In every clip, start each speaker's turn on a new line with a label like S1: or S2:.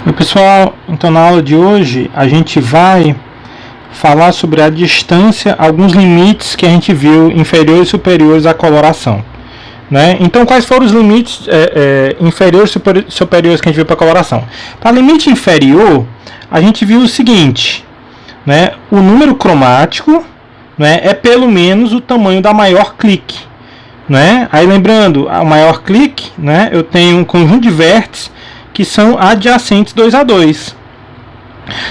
S1: Oi pessoal, então na aula de hoje a gente vai falar sobre a distância, alguns limites que a gente viu inferiores e superiores à coloração, né? Então quais foram os limites inferiores e superiores que a gente viu para a coloração? Para limite inferior a gente viu o seguinte, né? O número cromático, né, é pelo menos o tamanho da maior clique, né? Aí lembrando, a maior clique, né, eu tenho um conjunto de vértices que são adjacentes 2 a 2.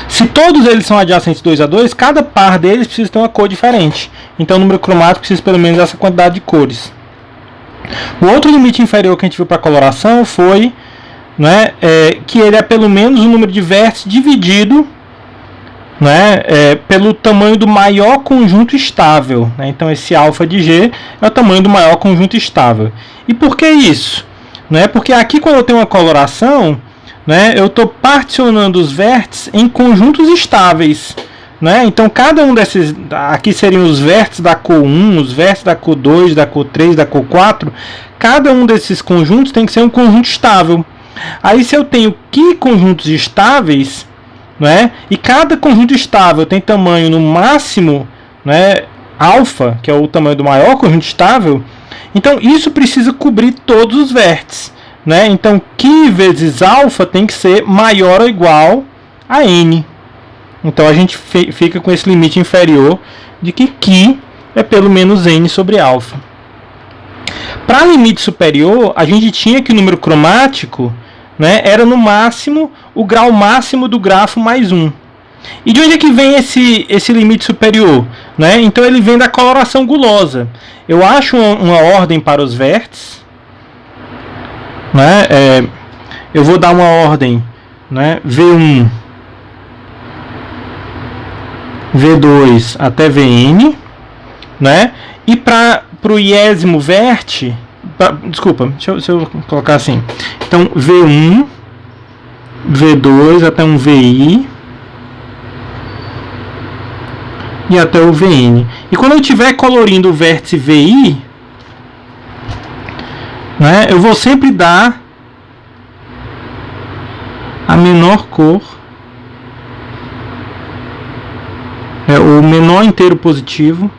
S1: Se todos eles são adjacentes 2 a 2, cada par deles precisa ter uma cor diferente. Então o número cromático precisa pelo menos dessa quantidade de cores. O outro limite inferior que a gente viu para a coloração foi, né, que ele é pelo menos o número de vértices dividido, né, pelo tamanho do maior conjunto estável, né? Então esse alfa de G é o tamanho do maior conjunto estável. E por que isso? Né? Porque aqui quando eu tenho uma coloração, né, eu estou particionando os vértices em conjuntos estáveis, né? Então cada um desses, aqui seriam os vértices da cor 1, os vértices da cor 2, da cor 3, da cor 4, cada um desses conjuntos tem que ser um conjunto estável. Aí se eu tenho que conjuntos estáveis, né, e cada conjunto estável tem tamanho no máximo, né, alfa, que é o tamanho do maior conjunto estável, então isso precisa cobrir todos os vértices, né? Então Q vezes alfa tem que ser maior ou igual a N. Então a gente fica com esse limite inferior de que Q é pelo menos N sobre alfa. Para limite superior, a gente tinha que o número cromático, né, era no máximo o grau máximo do grafo mais 1. E de onde é que vem esse limite superior? Né? Então ele vem da coloração gulosa. Eu acho uma ordem para os vértices, né? Eu vou dar uma ordem, né? V1, V2 até Vn, né? E para o iésimo vértice, desculpa, deixa eu colocar assim. Então V1, V2 até um Vi e até o Vn. E quando eu estiver colorindo o vértice Vi, né, eu vou sempre dar a menor cor, o menor inteiro positivo,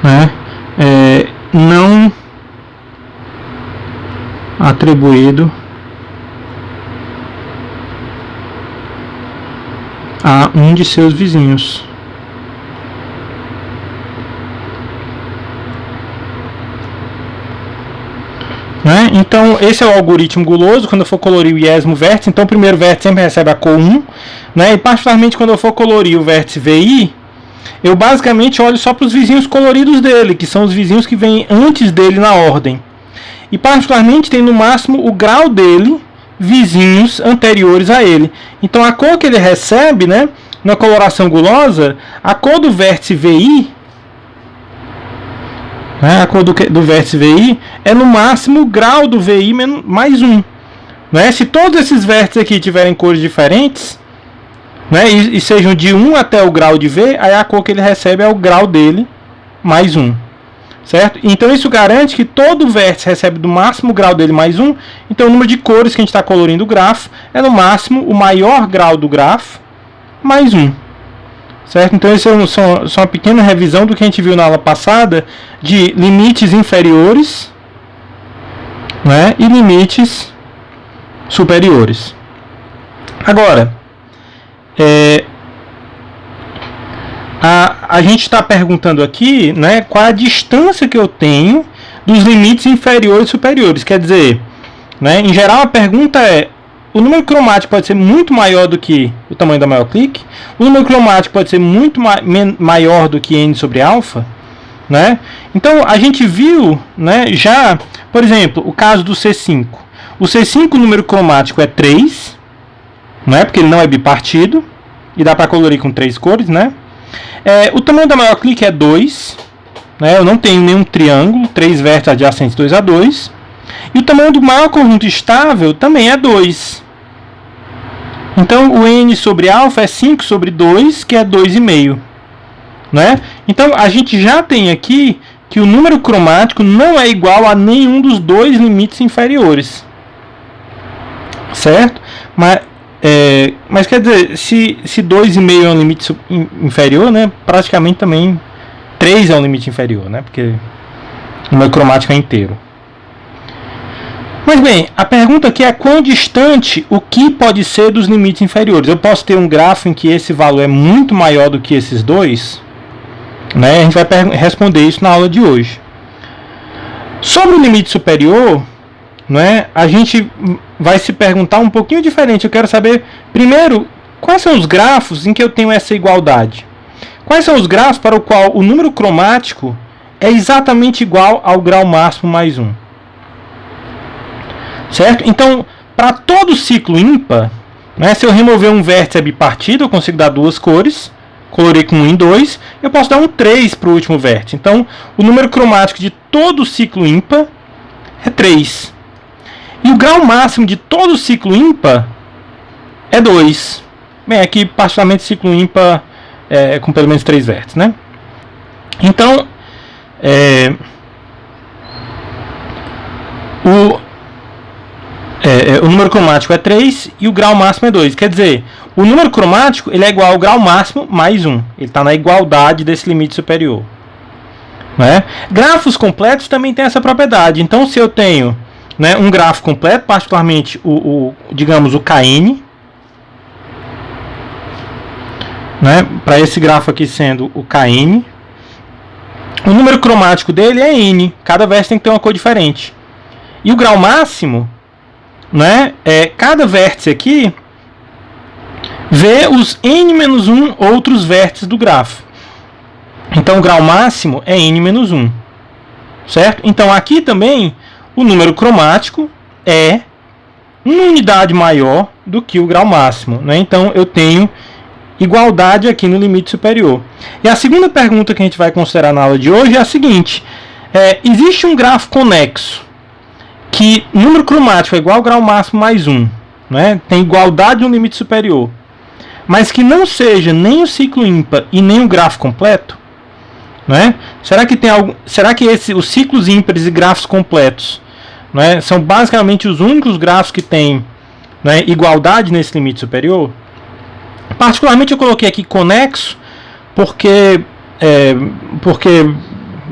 S1: né, não atribuído a um de seus vizinhos. Né? Então esse é o algoritmo guloso quando eu for colorir o iésimo vértice. Então o primeiro vértice sempre recebe a cor 1, né? E particularmente quando eu for colorir o vértice VI, eu basicamente olho só para os vizinhos coloridos dele, que são os vizinhos que vêm antes dele na ordem. E particularmente tem no máximo o grau dele, vizinhos anteriores a ele. Então a cor que ele recebe, né, na coloração gulosa, a cor do vértice VI, né, a cor do vértice VI é no máximo o grau do VI mais 1. Né? Se todos esses vértices aqui tiverem cores diferentes, né, e sejam de 1 até o grau de V, aí a cor que ele recebe é o grau dele mais 1. Certo? Então isso garante que todo vértice recebe do máximo o grau dele mais 1. Então o número de cores que a gente está colorindo o grafo é no máximo o maior grau do grafo mais 1. Certo? Então isso é só uma pequena revisão do que a gente viu na aula passada de limites inferiores, né, e limites superiores. Agora, a gente está perguntando aqui, né, qual a distância que eu tenho dos limites inferiores e superiores. Quer dizer, né, em geral a pergunta é: o número cromático pode ser muito maior do que o tamanho da maior clique? O número cromático pode ser muito maior do que n sobre alfa? Né? Então a gente viu, né, já, por exemplo, o caso do C5. O C5, o número cromático é 3, né, porque ele não é bipartido e dá para colorir com 3 cores, né? O tamanho da maior clique é 2, né? Eu não tenho nenhum triângulo, 3 vértices adjacentes 2 a 2. E o tamanho do maior conjunto estável também é 2. Então o n sobre alfa é 5 sobre 2, que é 2,5. né? Então a gente já tem aqui que o número cromático não é igual a nenhum dos dois limites inferiores, certo? Mas quer dizer, se 2,5 é um limite inferior, né, praticamente também 3 é um limite inferior, né, porque o número cromático é inteiro. Mas bem, a pergunta aqui é quão distante o que pode ser dos limites inferiores. Eu posso ter um grafo em que esse valor é muito maior do que esses dois, né? A gente vai responder isso na aula de hoje. Sobre o limite superior, né, a gente vai se perguntar um pouquinho diferente. Eu quero saber, primeiro, quais são os grafos em que eu tenho essa igualdade? Quais são os grafos para o qual o número cromático é exatamente igual ao grau máximo mais 1? Certo? Então, para todo ciclo ímpar, né, se eu remover um vértice bipartido, eu consigo dar duas cores. Colorei com 1 em 2, eu posso dar um 3 para o último vértice. Então, o número cromático de todo ciclo ímpar é 3. E o grau máximo de todo ciclo ímpar é 2. Bem, aqui, particularmente, ciclo ímpar com pelo menos 3 vértices, né? Então, o número cromático é 3 e o grau máximo é 2. Quer dizer, o número cromático ele é igual ao grau máximo mais 1. Ele está na igualdade desse limite superior. Né? Grafos completos também têm essa propriedade. Então, se eu tenho, né, um grafo completo, particularmente digamos o KN, né, para esse grafo aqui sendo o KN, o número cromático dele é N. Cada vértice tem que ter uma cor diferente. E o grau máximo, né, cada vértice aqui vê os n-1 outros vértices do grafo. Então o grau máximo é n-1, certo? Então aqui também o número cromático é uma unidade maior do que o grau máximo, né? Então eu tenho igualdade aqui no limite superior. E a segunda pergunta que a gente vai considerar na aula de hoje é a seguinte: existe um grafo conexo que número cromático é igual ao grau máximo mais 1, né? Tem igualdade no limite superior, mas que não seja nem o ciclo ímpar e nem o grafo completo, né? Será que os ciclos ímpares e grafos completos, né, são basicamente os únicos grafos que têm, né, igualdade nesse limite superior? Particularmente eu coloquei aqui conexo porque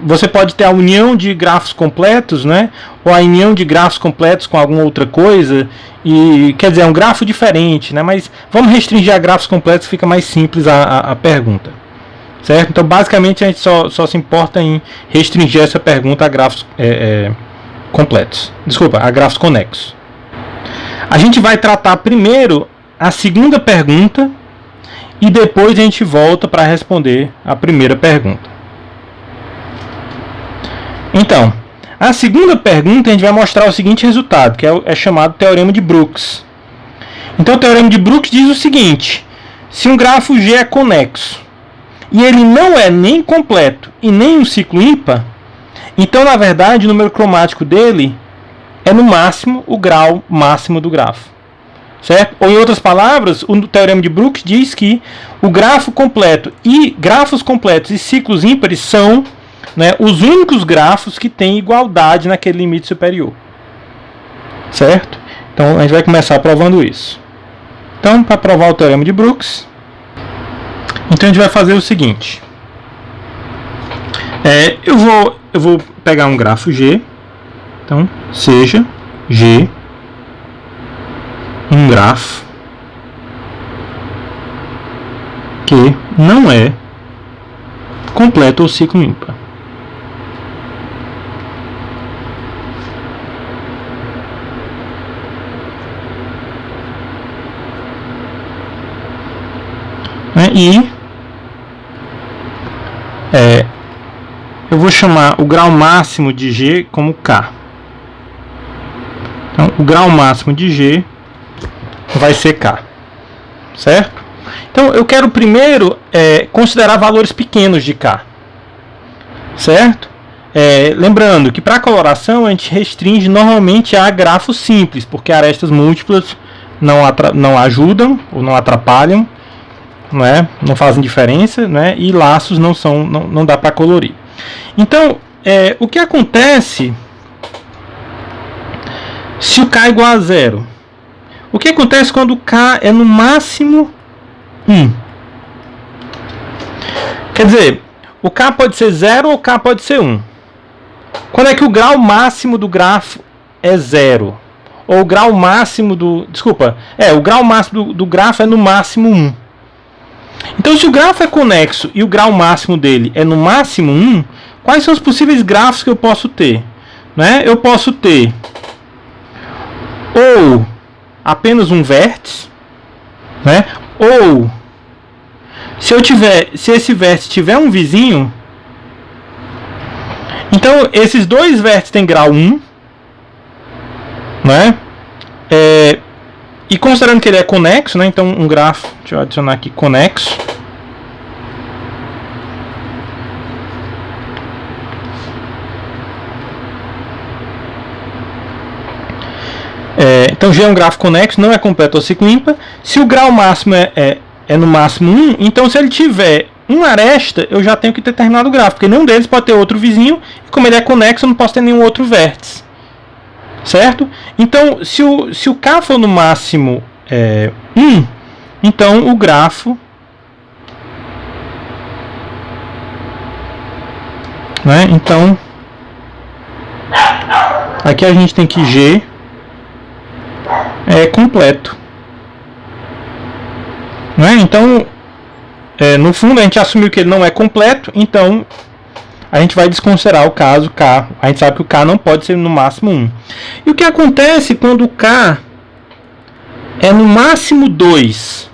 S1: você pode ter a união de grafos completos, né, ou a união de grafos completos com alguma outra coisa, e quer dizer, é um grafo diferente, né, mas vamos restringir a grafos completos, fica mais simples a pergunta, certo? Então basicamente a gente só se importa em restringir essa pergunta a grafos completos, desculpa, a grafos conexos. A gente vai tratar primeiro a segunda pergunta e depois a gente volta para responder a primeira pergunta. Então, a segunda pergunta a gente vai mostrar o seguinte resultado, que é chamado Teorema de Brooks. Então o Teorema de Brooks diz o seguinte: se um grafo G é conexo e ele não é nem completo e nem um ciclo ímpar, então na verdade o número cromático dele é no máximo o grau máximo do grafo. Certo? Ou em outras palavras, o Teorema de Brooks diz que o grafo completo e grafos completos e ciclos ímpares são, né, os únicos grafos que têm igualdade naquele limite superior. Certo? Então a gente vai começar provando isso. Então, para provar o Teorema de Brooks, então a gente vai fazer o seguinte. Eu vou pegar um grafo G. Então, seja G um grafo que não é completo ou ciclo ímpar. E eu vou chamar o grau máximo de G como K. Então, o grau máximo de G vai ser K, certo? Então eu quero primeiro considerar valores pequenos de K, certo? Lembrando que para coloração a gente restringe normalmente a grafos simples, porque arestas múltiplas não ajudam ou não atrapalham não fazem diferença, né? E laços não dá para colorir. Então, o que acontece se o K é igual a 0? O que acontece quando o K é no máximo 1? Quer dizer, o K pode ser 0 ou o K pode ser 1. Quando é que o grau máximo do grafo é 0? Ou o grau máximo do... Desculpa, o grau máximo do grafo é no máximo 1. Então, se o grafo é conexo e o grau máximo dele é no máximo 1, quais são os possíveis grafos que eu posso ter? Né? Eu posso ter ou apenas um vértice, né? Ou se esse vértice tiver um vizinho, então esses dois vértices têm grau 1, né? E considerando que ele é conexo, né? Então um grafo, deixa eu adicionar aqui conexo. Então G é um grafo conexo, não é completo ou ciclo ímpar. Se o grau máximo é no máximo 1, então se ele tiver uma aresta, eu já tenho que ter terminado o grafo, porque nenhum deles pode ter outro vizinho, e como ele é conexo, eu não posso ter nenhum outro vértice. Certo? Então, se o K for no máximo 1, então o grafo, né? Então, aqui a gente tem que G é completo, né? Então, no fundo a gente assumiu que ele não é completo, então a gente vai desconsiderar o caso K. A gente sabe que o K não pode ser no máximo 1. E o que acontece quando o K é no máximo 2?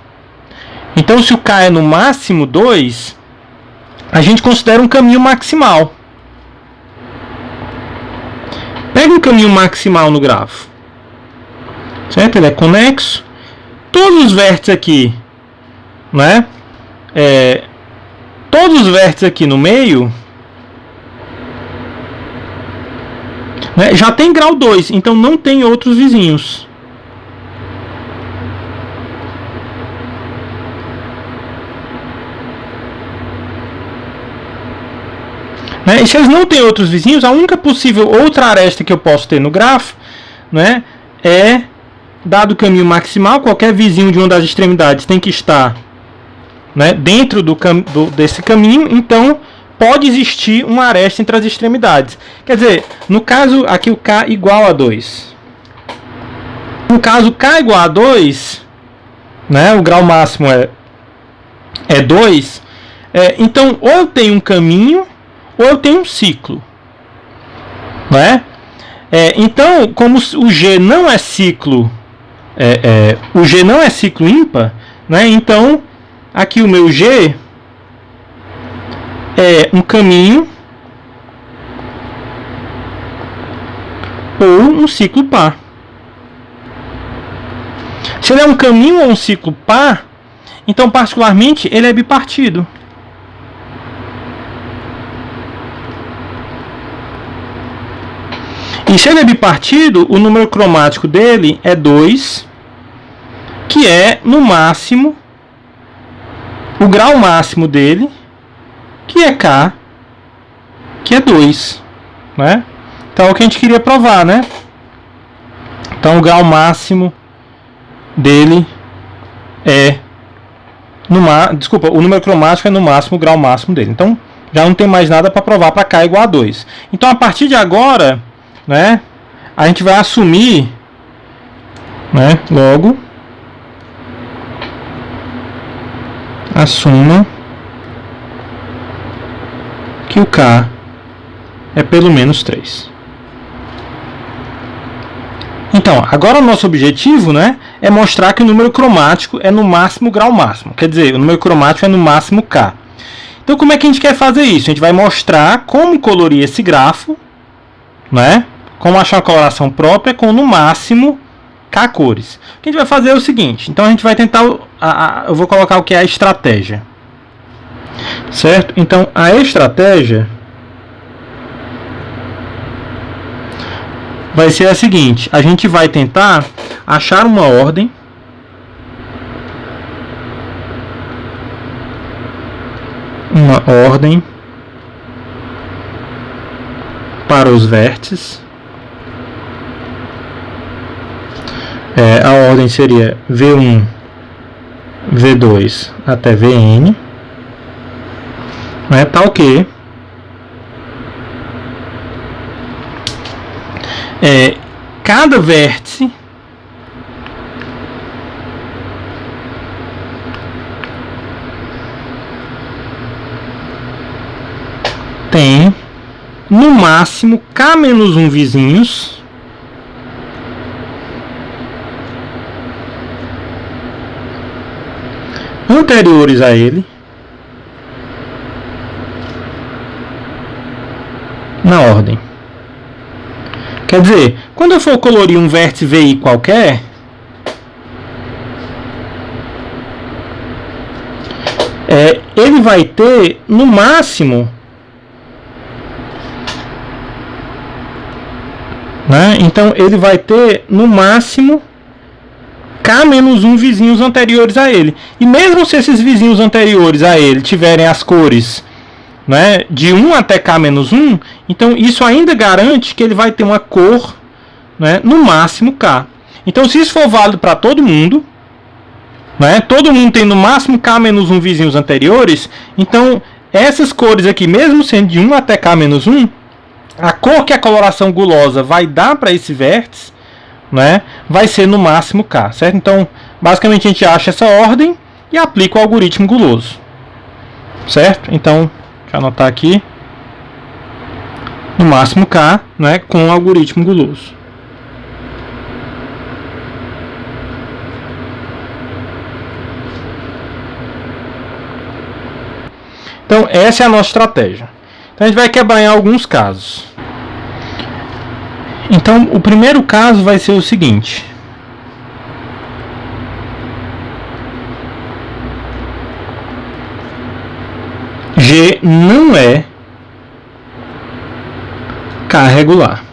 S1: Então, se o K é no máximo 2, a gente considera um caminho maximal. Pega um caminho maximal no grafo. Certo? Ele é conexo. Todos os vértices aqui, né? Todos os vértices aqui no meio, né, já tem grau 2, então não tem outros vizinhos. Né? E se eles não têm outros vizinhos, a única possível outra aresta que eu posso ter no grafo, né, dado o caminho maximal, qualquer vizinho de uma das extremidades tem que estar, né, dentro desse caminho, então pode existir uma aresta entre as extremidades. Quer dizer, no caso aqui o K igual a 2. No caso K igual a 2, né, o grau máximo é 2, então ou eu tenho um caminho ou eu tenho um ciclo. Né? Então, como o G não é ciclo, o G não é ciclo ímpar, né, então aqui o meu G é um caminho ou um ciclo par. Se ele é um caminho ou um ciclo par, então particularmente ele é bipartido. E se ele é bipartido, o número cromático dele é 2, que é no máximo o grau máximo dele, que é K, que é 2, né? Então é o que a gente queria provar, né? Então o grau máximo dele desculpa, o número cromático é no máximo o grau máximo dele. Então já não tem mais nada para provar para K igual a 2. Então a partir de agora, né, a gente vai assumir, né, logo assuma que o K é pelo menos 3. Então, agora o nosso objetivo, né, é mostrar que o número cromático é no máximo grau máximo. Quer dizer, o número cromático é no máximo K. Então, como é que a gente quer fazer isso? A gente vai mostrar como colorir esse grafo, né, como achar uma coloração própria com no máximo K cores. O que a gente vai fazer é o seguinte. Então, a gente vai tentar... eu vou colocar o que é a estratégia. Certo? Então, a estratégia vai ser a seguinte: a gente vai tentar achar uma ordem uma ordem para os vértices. A ordem seria V1, V2 até Vn, né, tal que cada vértice tem no máximo k-1 vizinhos anteriores a ele na ordem. Quer dizer, quando eu for colorir um vértice VI qualquer, ele vai ter no máximo, né? Então ele vai ter no máximo k-1 vizinhos anteriores a ele. E mesmo se esses vizinhos anteriores a ele tiverem as cores, né, de 1 até k-1, então isso ainda garante que ele vai ter uma cor, né, no máximo k. Então, se isso for válido para todo mundo, né, todo mundo tem no máximo k-1 vizinhos anteriores, então essas cores aqui, mesmo sendo de 1 até k-1, a cor que a coloração gulosa vai dar para esse vértice, né, vai ser no máximo k, certo? Então, basicamente a gente acha essa ordem e aplica o algoritmo guloso, certo? Então, deixa eu anotar aqui, no máximo k, né, com o algoritmo guloso. Então, essa é a nossa estratégia. Então, a gente vai quebrar em alguns casos. Então, o primeiro caso vai ser o seguinte. G não é K regular.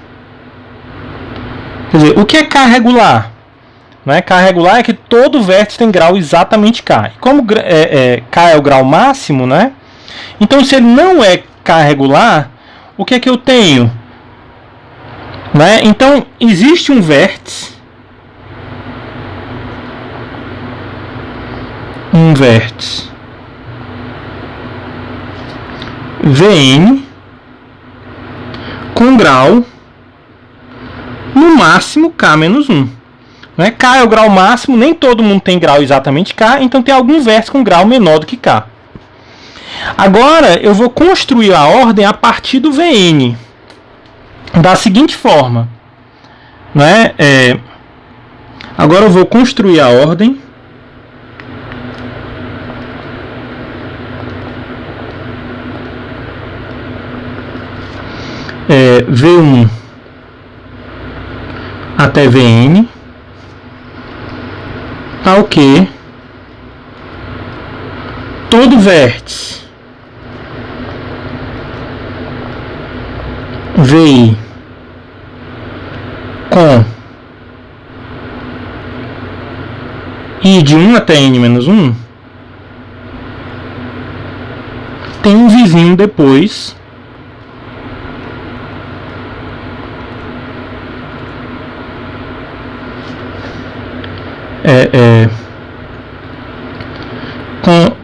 S1: Quer dizer, o que é K regular? Não é? K regular é que todo vértice tem grau exatamente K. E como K é o grau máximo, né? Então, se ele não é K regular, o que é que eu tenho? Né? Então, existe um vértice. Vn com grau no máximo k-1. Né? K é o grau máximo, nem todo mundo tem grau exatamente K, então tem algum vértice com grau menor do que K. Agora eu vou construir a ordem a partir do Vn da seguinte forma, né? Agora eu vou construir a ordem V1 até Vn, tal que todo vértice VI com I de 1 até n-1 tem um vizinho depois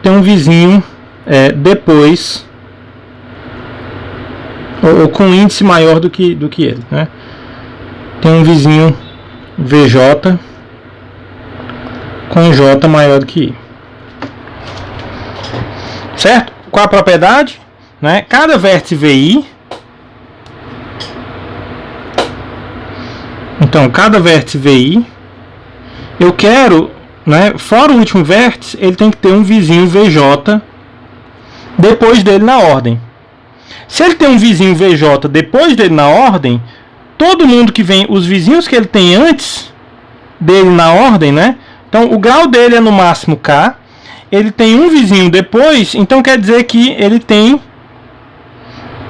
S1: tem um vizinho depois ou com índice maior do que ele, né? Tem um vizinho VJ com J maior do que I, certo? Qual a propriedade? Né? Cada vértice VI, então cada vértice VI, eu quero, né, fora o último vértice, ele tem que ter um vizinho VJ depois dele na ordem. Se ele tem um vizinho VJ depois dele na ordem, todo mundo que vem, os vizinhos que ele tem antes dele na ordem, né? Então o grau dele é no máximo K, ele tem um vizinho depois, então quer dizer que ele tem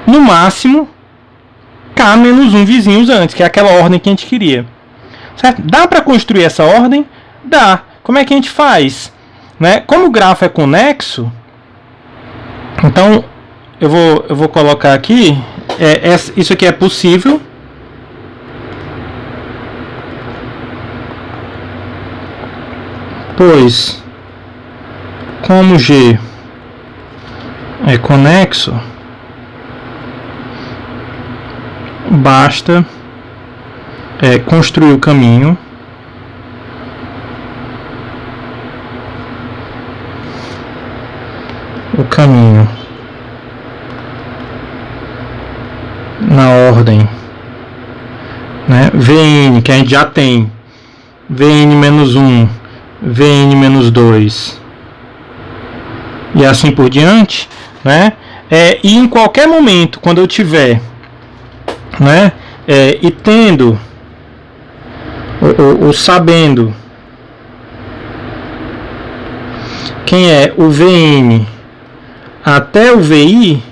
S1: no máximo K menos um vizinhos antes, que é aquela ordem que a gente queria. Certo? Dá para construir essa ordem? Dá. Como é que a gente faz? Né? Como o grafo é conexo, Então eu vou colocar aqui, isso aqui é possível, pois como G é conexo, basta construir o caminho na ordem, né, Vn, que a gente já tem, Vn-1, Vn-2 e assim por diante, né, e em qualquer momento, quando eu tiver, né, e tendo ou sabendo quem é o Vn até o Vi,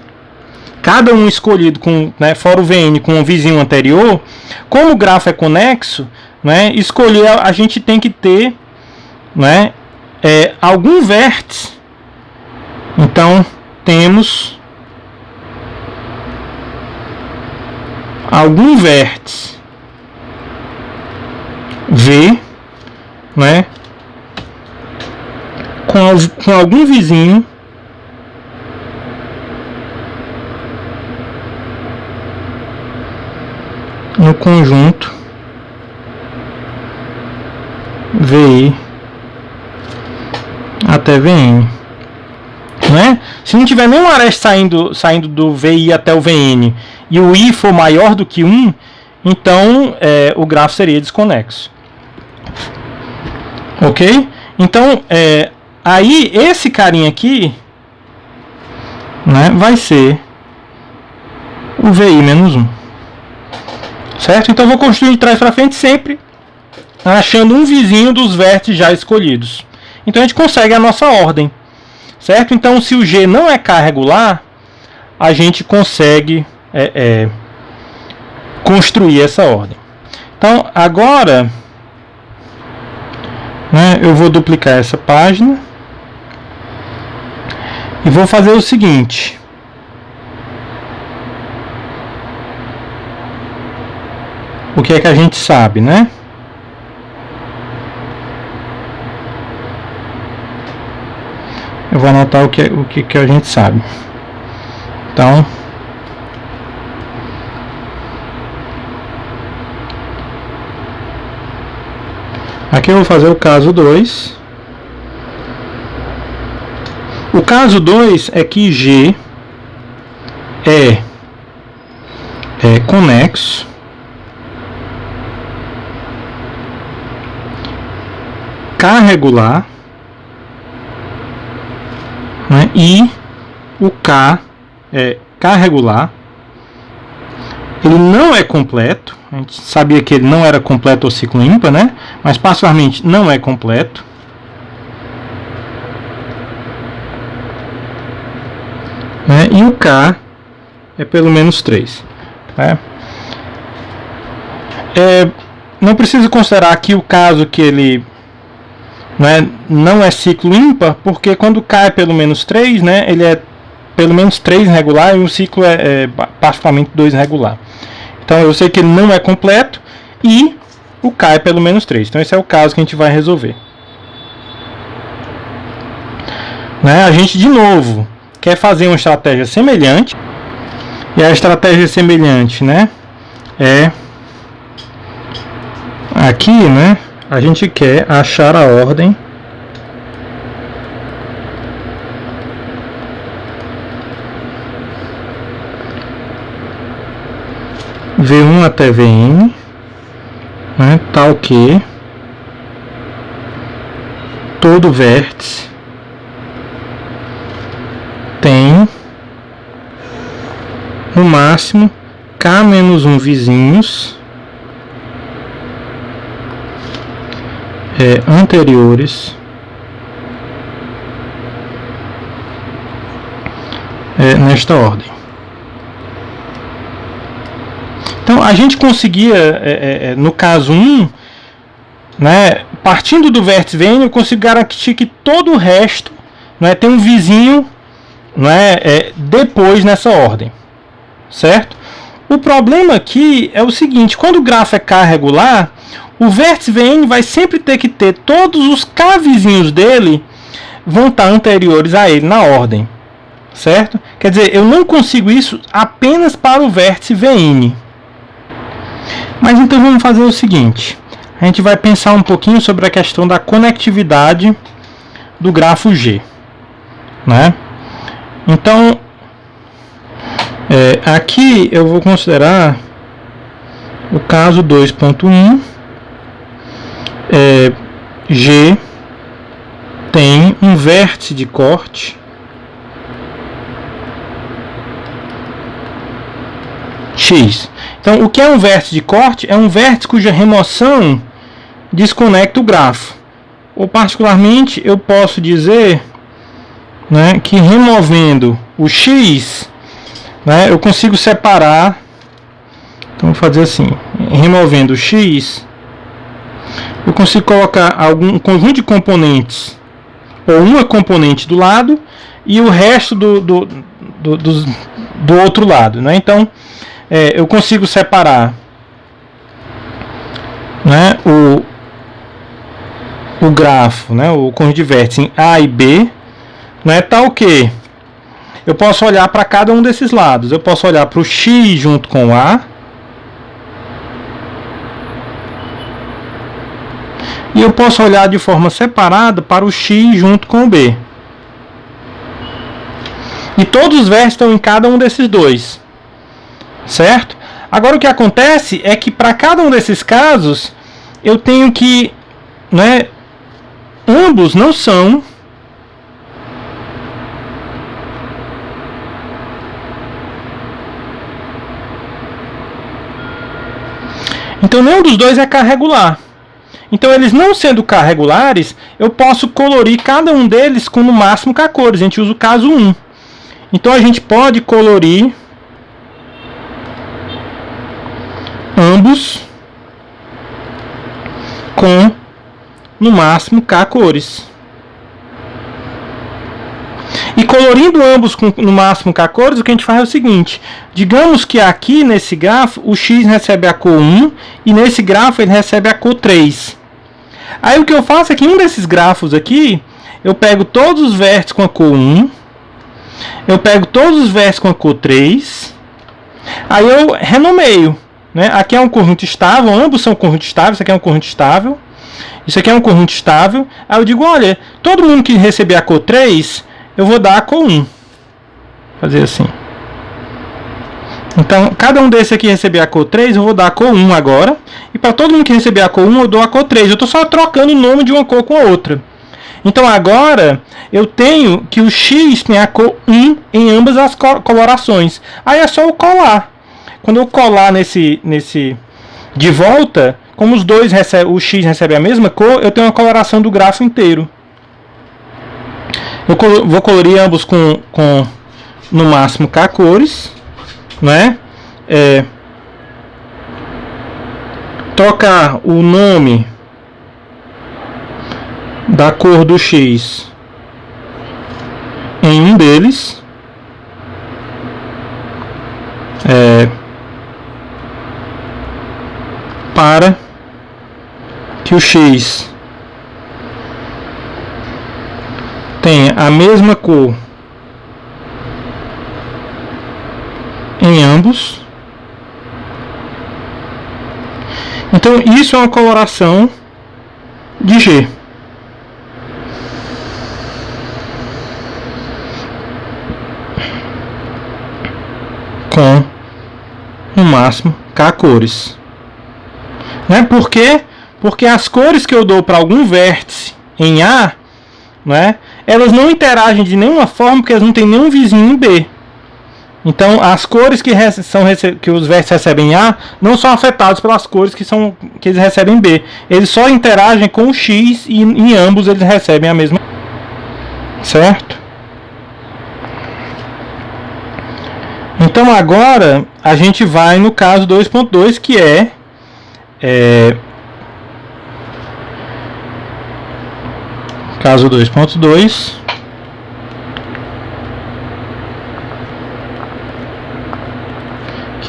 S1: cada um escolhido com, né, fora o Vn com um vizinho anterior, como o grafo é conexo, né, escolher, a gente tem que ter, né, algum vértice. Então temos algum vértice V, né, com algum vizinho no conjunto VI até Vn, né? Se não tiver nenhum areste saindo do VI até o Vn e o I for maior do que 1, então o grafo seria desconexo. Ok? Então aí esse carinha aqui, né, vai ser o VI menos 1. Certo? Então eu vou construir de trás para frente sempre achando um vizinho dos vértices já escolhidos. Então a gente consegue a nossa ordem. Certo? Então se o G não é K regular, a gente consegue construir essa ordem. Então agora, né, eu vou duplicar essa página e vou fazer o seguinte. O que é que a gente sabe, né? Eu vou anotar o que a gente sabe. Então, aqui eu vou fazer o caso 2. O caso 2 é que G é conexo K regular, né, e o K é K regular. Ele não é completo. A gente sabia que ele não era completo ou ciclo ímpar, né? Mas particularmente não é completo. Né? E o K é pelo menos 3. Né? Não precisa considerar aqui o caso que ele, né, não é ciclo ímpar, porque quando K é pelo menos 3, né, ele é pelo menos 3 regular e o ciclo é particularmente 2 regular. Então eu sei que ele não é completo e o K é pelo menos 3. Então esse é o caso que a gente vai resolver. Né? A gente de novo quer fazer uma estratégia semelhante. E a estratégia semelhante, né, aqui, né, a gente quer achar a ordem V1 até Vn, né, tal que todo vértice tem no máximo K menos 1 vizinhos anteriores nesta ordem. Então a gente conseguia, no caso 1, né, partindo do vértice Vn, eu consigo garantir que todo o resto, né, tem um vizinho não é, depois nessa ordem, certo? O problema aqui é o seguinte: quando o grafo é K regular, o vértice Vn vai sempre ter que ter todos os K vizinhos dele vão estar anteriores a ele na ordem, certo? Quer dizer, eu não consigo isso apenas para o vértice Vn. Mas então vamos fazer o seguinte: a gente vai pensar um pouquinho sobre a questão da conectividade do grafo G, né? Então, aqui eu vou considerar o caso 2.1. G tem um vértice de corte X. Então, o que é um vértice de corte? É um vértice cuja remoção desconecta o grafo. Ou, particularmente, eu posso dizer, né, que removendo o X, né, eu consigo separar. Então, vou fazer assim: removendo o X, eu consigo colocar algum conjunto de componentes, ou uma componente do lado e o resto do outro lado, né? Então, eu consigo separar, né, o grafo, né, o conjunto de vértices em A e B, né, tal que eu posso olhar para cada um desses lados. Eu posso olhar para o X junto com o A, e eu posso olhar de forma separada para o X junto com o B. E todos os vértices estão em cada um desses dois, certo? Agora o que acontece é que para cada um desses casos eu tenho que, né, ambos não são então nenhum dos dois é K regular. Então, eles não sendo K regulares, eu posso colorir cada um deles com no máximo K cores. A gente usa o caso 1. Então, a gente pode colorir ambos com no máximo K cores. E colorindo ambos com no máximo K cores, o que a gente faz é o seguinte: digamos que aqui nesse grafo o X recebe a cor 1 e nesse grafo ele recebe a cor 3. Aí o que eu faço é que em um desses grafos aqui, eu pego todos os vértices com a cor 1, eu pego todos os vértices com a cor 3, aí eu renomeio, né? Aqui é um conjunto estável, ambos são conjuntos estáveis, isso aqui é um conjunto estável, isso aqui é um conjunto estável. Aí eu digo, olha, todo mundo que receber a cor 3, eu vou dar a cor 1. Vou fazer assim. Então, cada um desses aqui receber a cor 3, eu vou dar a cor 1 agora. E para todo mundo que receber a cor 1, eu dou a cor 3. Eu estou só trocando o nome de uma cor com a outra. Então, agora, eu tenho que o X tem a cor 1 em ambas as colorações. Aí é só eu colar. Quando eu colar nesse de volta, como os dois o X recebe a mesma cor, eu tenho uma coloração do grafo inteiro. Eu vou colorir ambos com no máximo K cores, né? Trocar o nome da cor do X em um deles, para que o X tenha a mesma cor em ambos. Então isso é uma coloração de G. Com no máximo K cores. Né? Por quê? Porque as cores que eu dou para algum vértice em A, né, elas não interagem de nenhuma forma, porque elas não têm nenhum vizinho em B. Então, as cores que os vértices recebem em A não são afetadas pelas cores que eles recebem em B. Eles só interagem com o X e em ambos eles recebem a mesma. Certo? Então, agora a gente vai no caso 2.2, que caso 2.2.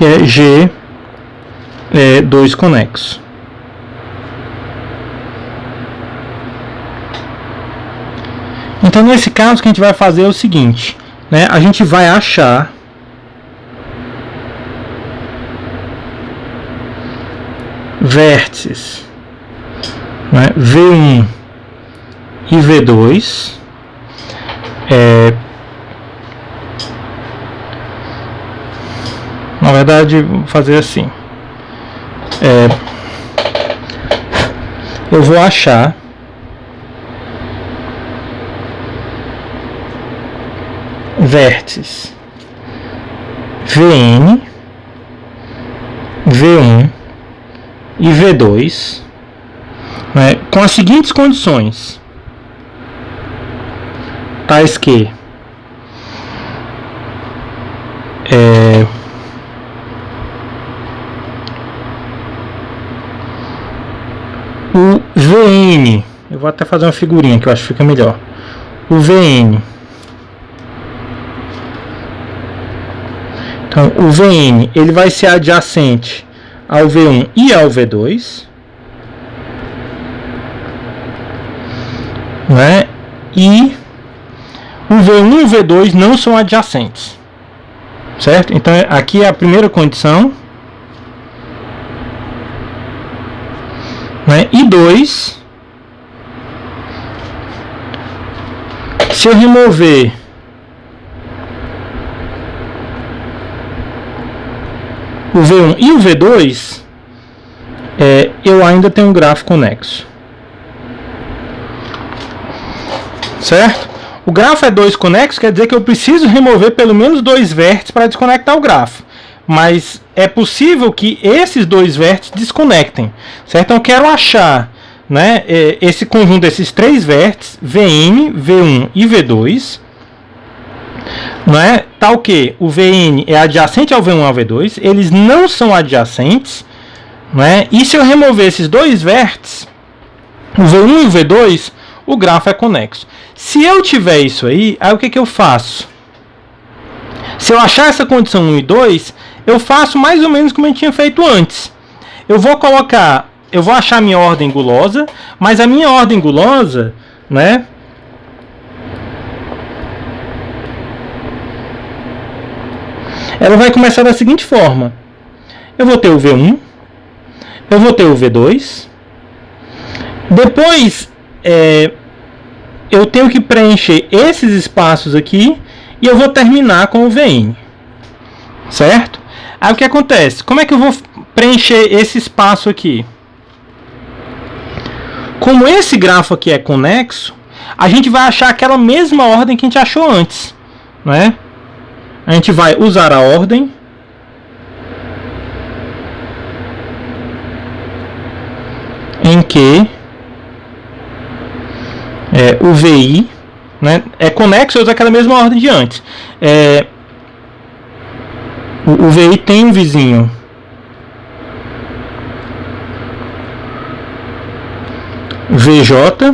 S1: que é G2 conexo. Então, nesse caso, o que a gente vai fazer é o seguinte, né? A gente vai achar vértices, né? V1 e V2. Na verdade, vou fazer assim. Eu vou achar vértices Vn, V1 e V2, né, com as seguintes condições, tais que o Vn, eu vou até fazer uma figurinha que eu acho que fica melhor. O Vn, então o Vn ele vai ser adjacente ao V1 e ao V2, né? E o V1 e o V2 não são adjacentes, certo? Então aqui é a primeira condição, né? E 2, se eu remover o V1 e o V2, eu ainda tenho um grafo conexo, certo? O grafo é 2 conexo, quer dizer que eu preciso remover pelo menos 2 vértices para desconectar o grafo, mas é possível que esses 2 vértices desconectem, certo? Então eu quero achar, né, esse conjunto desses 3 vértices, Vn, V1 e V2, né, tal que o Vn é adjacente ao V1 e ao V2, eles não são adjacentes, né, e se eu remover esses 2 vértices, o V1 e o V2, o grafo é conexo. Se eu tiver isso aí o que eu faço? Se eu achar essa condição 1 e 2, eu faço mais ou menos como eu tinha feito antes. Eu vou achar a minha ordem gulosa, mas a minha ordem gulosa, né, ela vai começar da seguinte forma. Eu vou ter o V1, eu vou ter o V2, depois eu tenho que preencher esses espaços aqui e eu vou terminar com o Vn, certo? Aí o que acontece? Como é que eu vou preencher esse espaço aqui? Como esse grafo aqui é conexo, a gente vai achar aquela mesma ordem que a gente achou antes, né? A gente vai usar a ordem em que o VI, né, é conexo, eu uso aquela mesma ordem de antes. O VI tem um vizinho VJ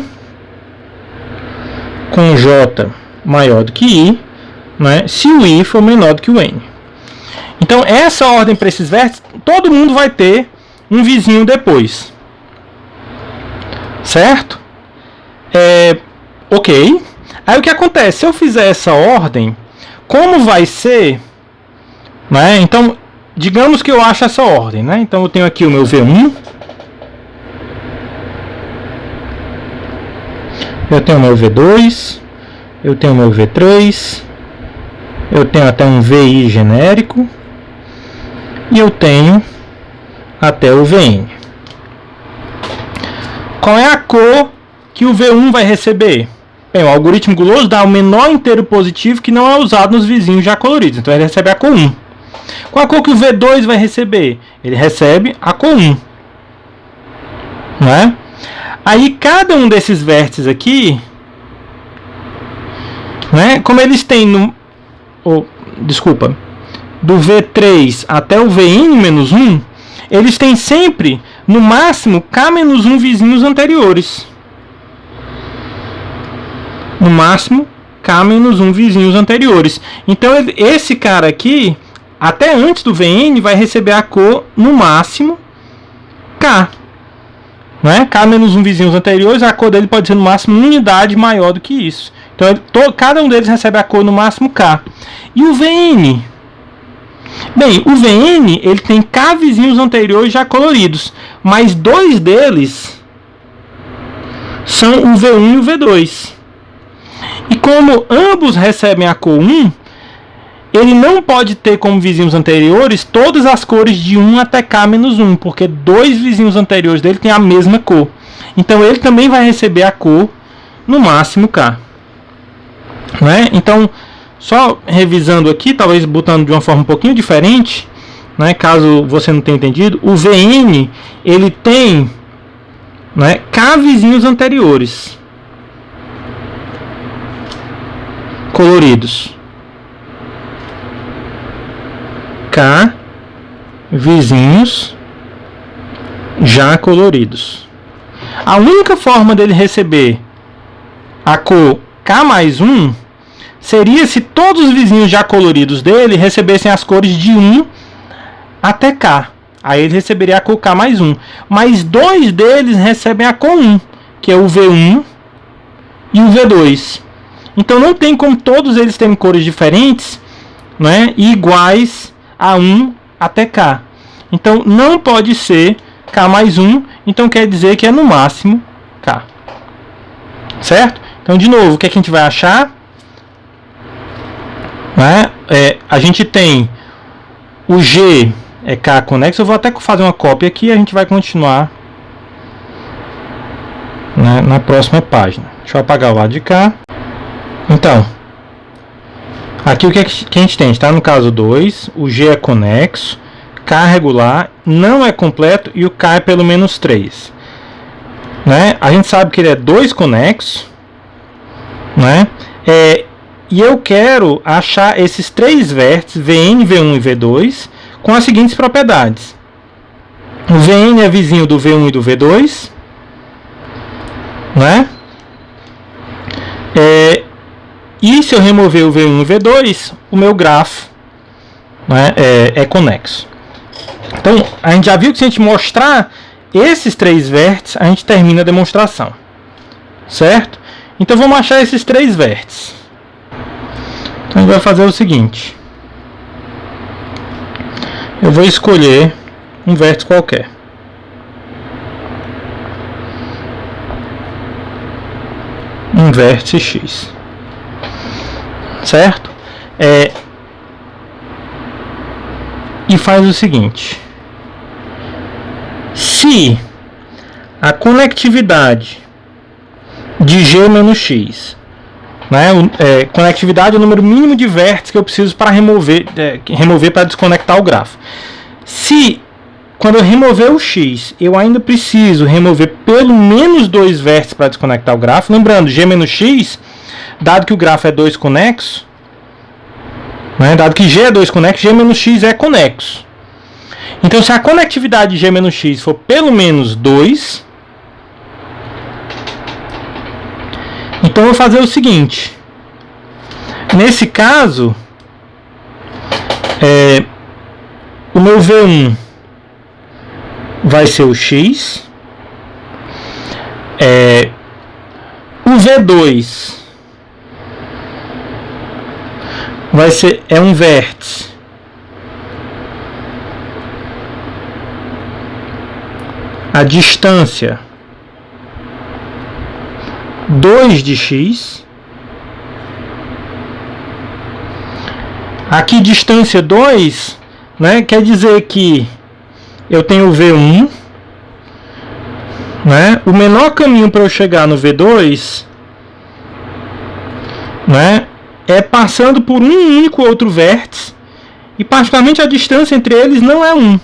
S1: com J maior do que I, né, se o I for menor do que o N. Então essa ordem para esses vértices, todo mundo vai ter um vizinho depois, certo? Ok. Aí o que acontece? Se eu fizer essa ordem, como vai ser, né? Então, digamos que eu acho essa ordem, né? Então eu tenho aqui o meu V1, eu tenho o meu V2, eu tenho o meu V3, eu tenho até um VI genérico e eu tenho até o Vn. Qual é a cor que o V1 vai receber? Bem, o algoritmo guloso dá o menor inteiro positivo que não é usado nos vizinhos já coloridos, então ele recebe a cor 1. Qual a cor que o V2 vai receber? Ele recebe a cor 1, né? Aí cada um desses vértices aqui, né, como eles têm do V3 até o Vn-1, eles têm sempre, no máximo, K-1 vizinhos anteriores. No máximo, K-1 vizinhos anteriores. Então, esse cara aqui até antes do Vn, vai receber a cor no máximo K. Né? K menos 1 vizinhos anteriores, a cor dele pode ser no máximo uma unidade maior do que isso. Então cada um deles recebe a cor no máximo K. E o Vn? Bem, o Vn ele tem K vizinhos anteriores já coloridos, mas dois deles são o V1 e o V2. E como ambos recebem a cor 1, ele não pode ter como vizinhos anteriores todas as cores de 1 até K-1, porque dois vizinhos anteriores dele têm a mesma cor. Então ele também vai receber a cor no máximo K. Né? Então, só revisando aqui, talvez botando de uma forma um pouquinho diferente, né, caso você não tenha entendido, o Vn ele tem, né, K vizinhos anteriores coloridos. K vizinhos já coloridos. A única forma dele receber a cor K mais 1 seria se todos os vizinhos já coloridos dele recebessem as cores de 1 até K. Aí ele receberia a cor K mais 1. Mas dois deles recebem a cor 1, que é o V1 e o V2. Então não tem como todos eles terem cores diferentes, né, e iguais a 1 até K. Então não pode ser K mais 1, então quer dizer que é no máximo K. Certo? Então, de novo, o que a gente vai achar? Né? A gente tem o G é K conexo. Eu vou até fazer uma cópia aqui e a gente vai continuar, né, na próxima página. Deixa eu apagar o lado de cá. Então, aqui o que a gente tem? Está no caso 2, o G é conexo, K regular, não é completo e o K é pelo menos 3. Né? A gente sabe que ele é 2 conexo, né? E eu quero achar esses três vértices, Vn, V1 e V2, com as seguintes propriedades. O Vn é vizinho do V1 e do V2, né? E se eu remover o V1 e o V2, o meu grafo, né, é conexo. Então, a gente já viu que se a gente mostrar esses três vértices, a gente termina a demonstração. Certo? Então, vamos achar esses três vértices. Então, a gente vai fazer o seguinte. Eu vou escolher um vértice qualquer. Um vértice X. Certo? E faz o seguinte. Se a conectividade de G menos X, né, conectividade é o número mínimo de vértices que eu preciso para remover para desconectar o grafo. Se quando eu remover o X, eu ainda preciso remover pelo menos 2 vértices para desconectar o grafo, lembrando, G menos X, dado que o grafo é 2 conexo, né, dado que G é 2 conexo, G menos X é conexo. Então, se a conectividade de G menos X for pelo menos 2, então eu vou fazer o seguinte. Nesse caso, o meu V1 vai ser o X, o V2 vai ser um vértice a distância 2 de X. Aqui distância 2, né, quer dizer que eu tenho o V1, né, o menor caminho para eu chegar no V2, né, é passando por um único outro vértice, e particularmente a distância entre eles não é 1.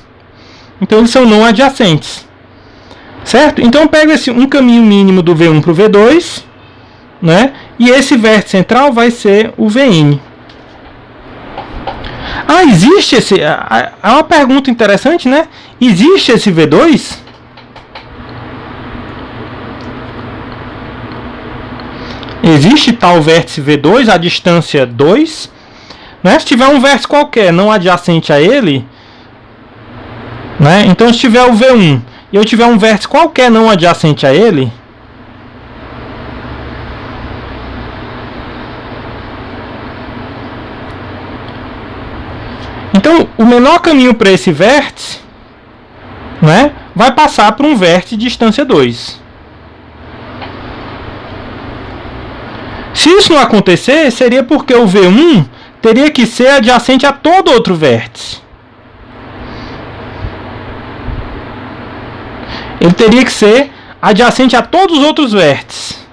S1: Então eles são não adjacentes. Certo? Então eu pego um caminho mínimo do V1 para o V2, né? E esse vértice central vai ser o Vn. Existe esse... Há uma pergunta interessante, né? Existe esse V2? Existe tal vértice V2 a distância 2? né? Se tiver um vértice qualquer não adjacente a ele, né? Então se tiver o V1 e eu tiver um vértice qualquer não adjacente a ele, então o menor caminho para esse vértice, né, vai passar por um vértice de distância 2. Se isso não acontecer, seria porque o V1 teria que ser adjacente a todo outro vértice. Ele teria que ser adjacente a todos os outros vértices.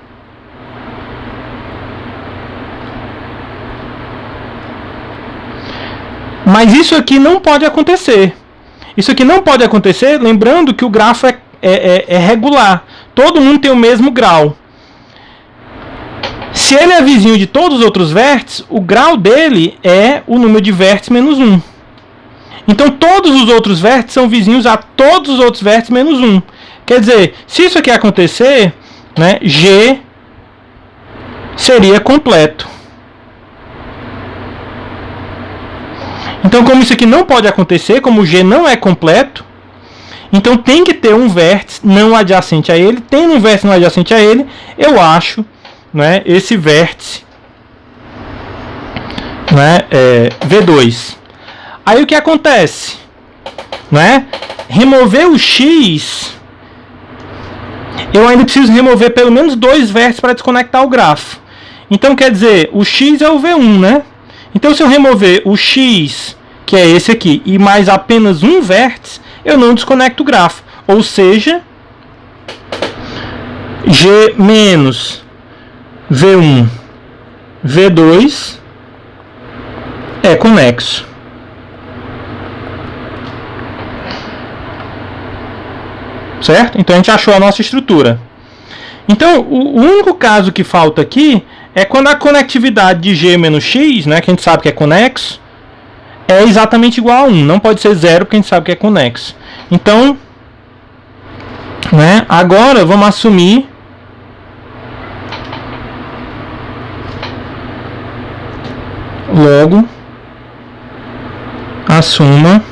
S1: Mas isso aqui não pode acontecer. Isso aqui não pode acontecer, lembrando que o grafo é regular. Todo mundo tem o mesmo grau. Se ele é vizinho de todos os outros vértices, o grau dele é o número de vértices menos 1. Então todos os outros vértices são vizinhos a todos os outros vértices menos 1. Quer dizer, se isso aqui acontecer, né, G seria completo. Então, como isso aqui não pode acontecer, como o G não é completo, então tem que ter um vértice não adjacente a ele. Tendo um vértice não adjacente a ele, eu acho, né, esse vértice, né, V2. Aí o que acontece? Né? Remover o X, eu ainda preciso remover pelo menos 2 vértices para desconectar o grafo. Então quer dizer, o X é o V1, né? Então se eu remover o X, que é esse aqui, e mais apenas um vértice, eu não desconecto o grafo. Ou seja, G menos V1, V2 é conexo. Certo? Então a gente achou a nossa estrutura. Então o único caso que falta aqui é quando a conectividade de G menos X, né, que a gente sabe que é conexo, é exatamente igual a 1. Não pode ser 0 porque a gente sabe que é conexo. Então, né, agora vamos assumir logo assuma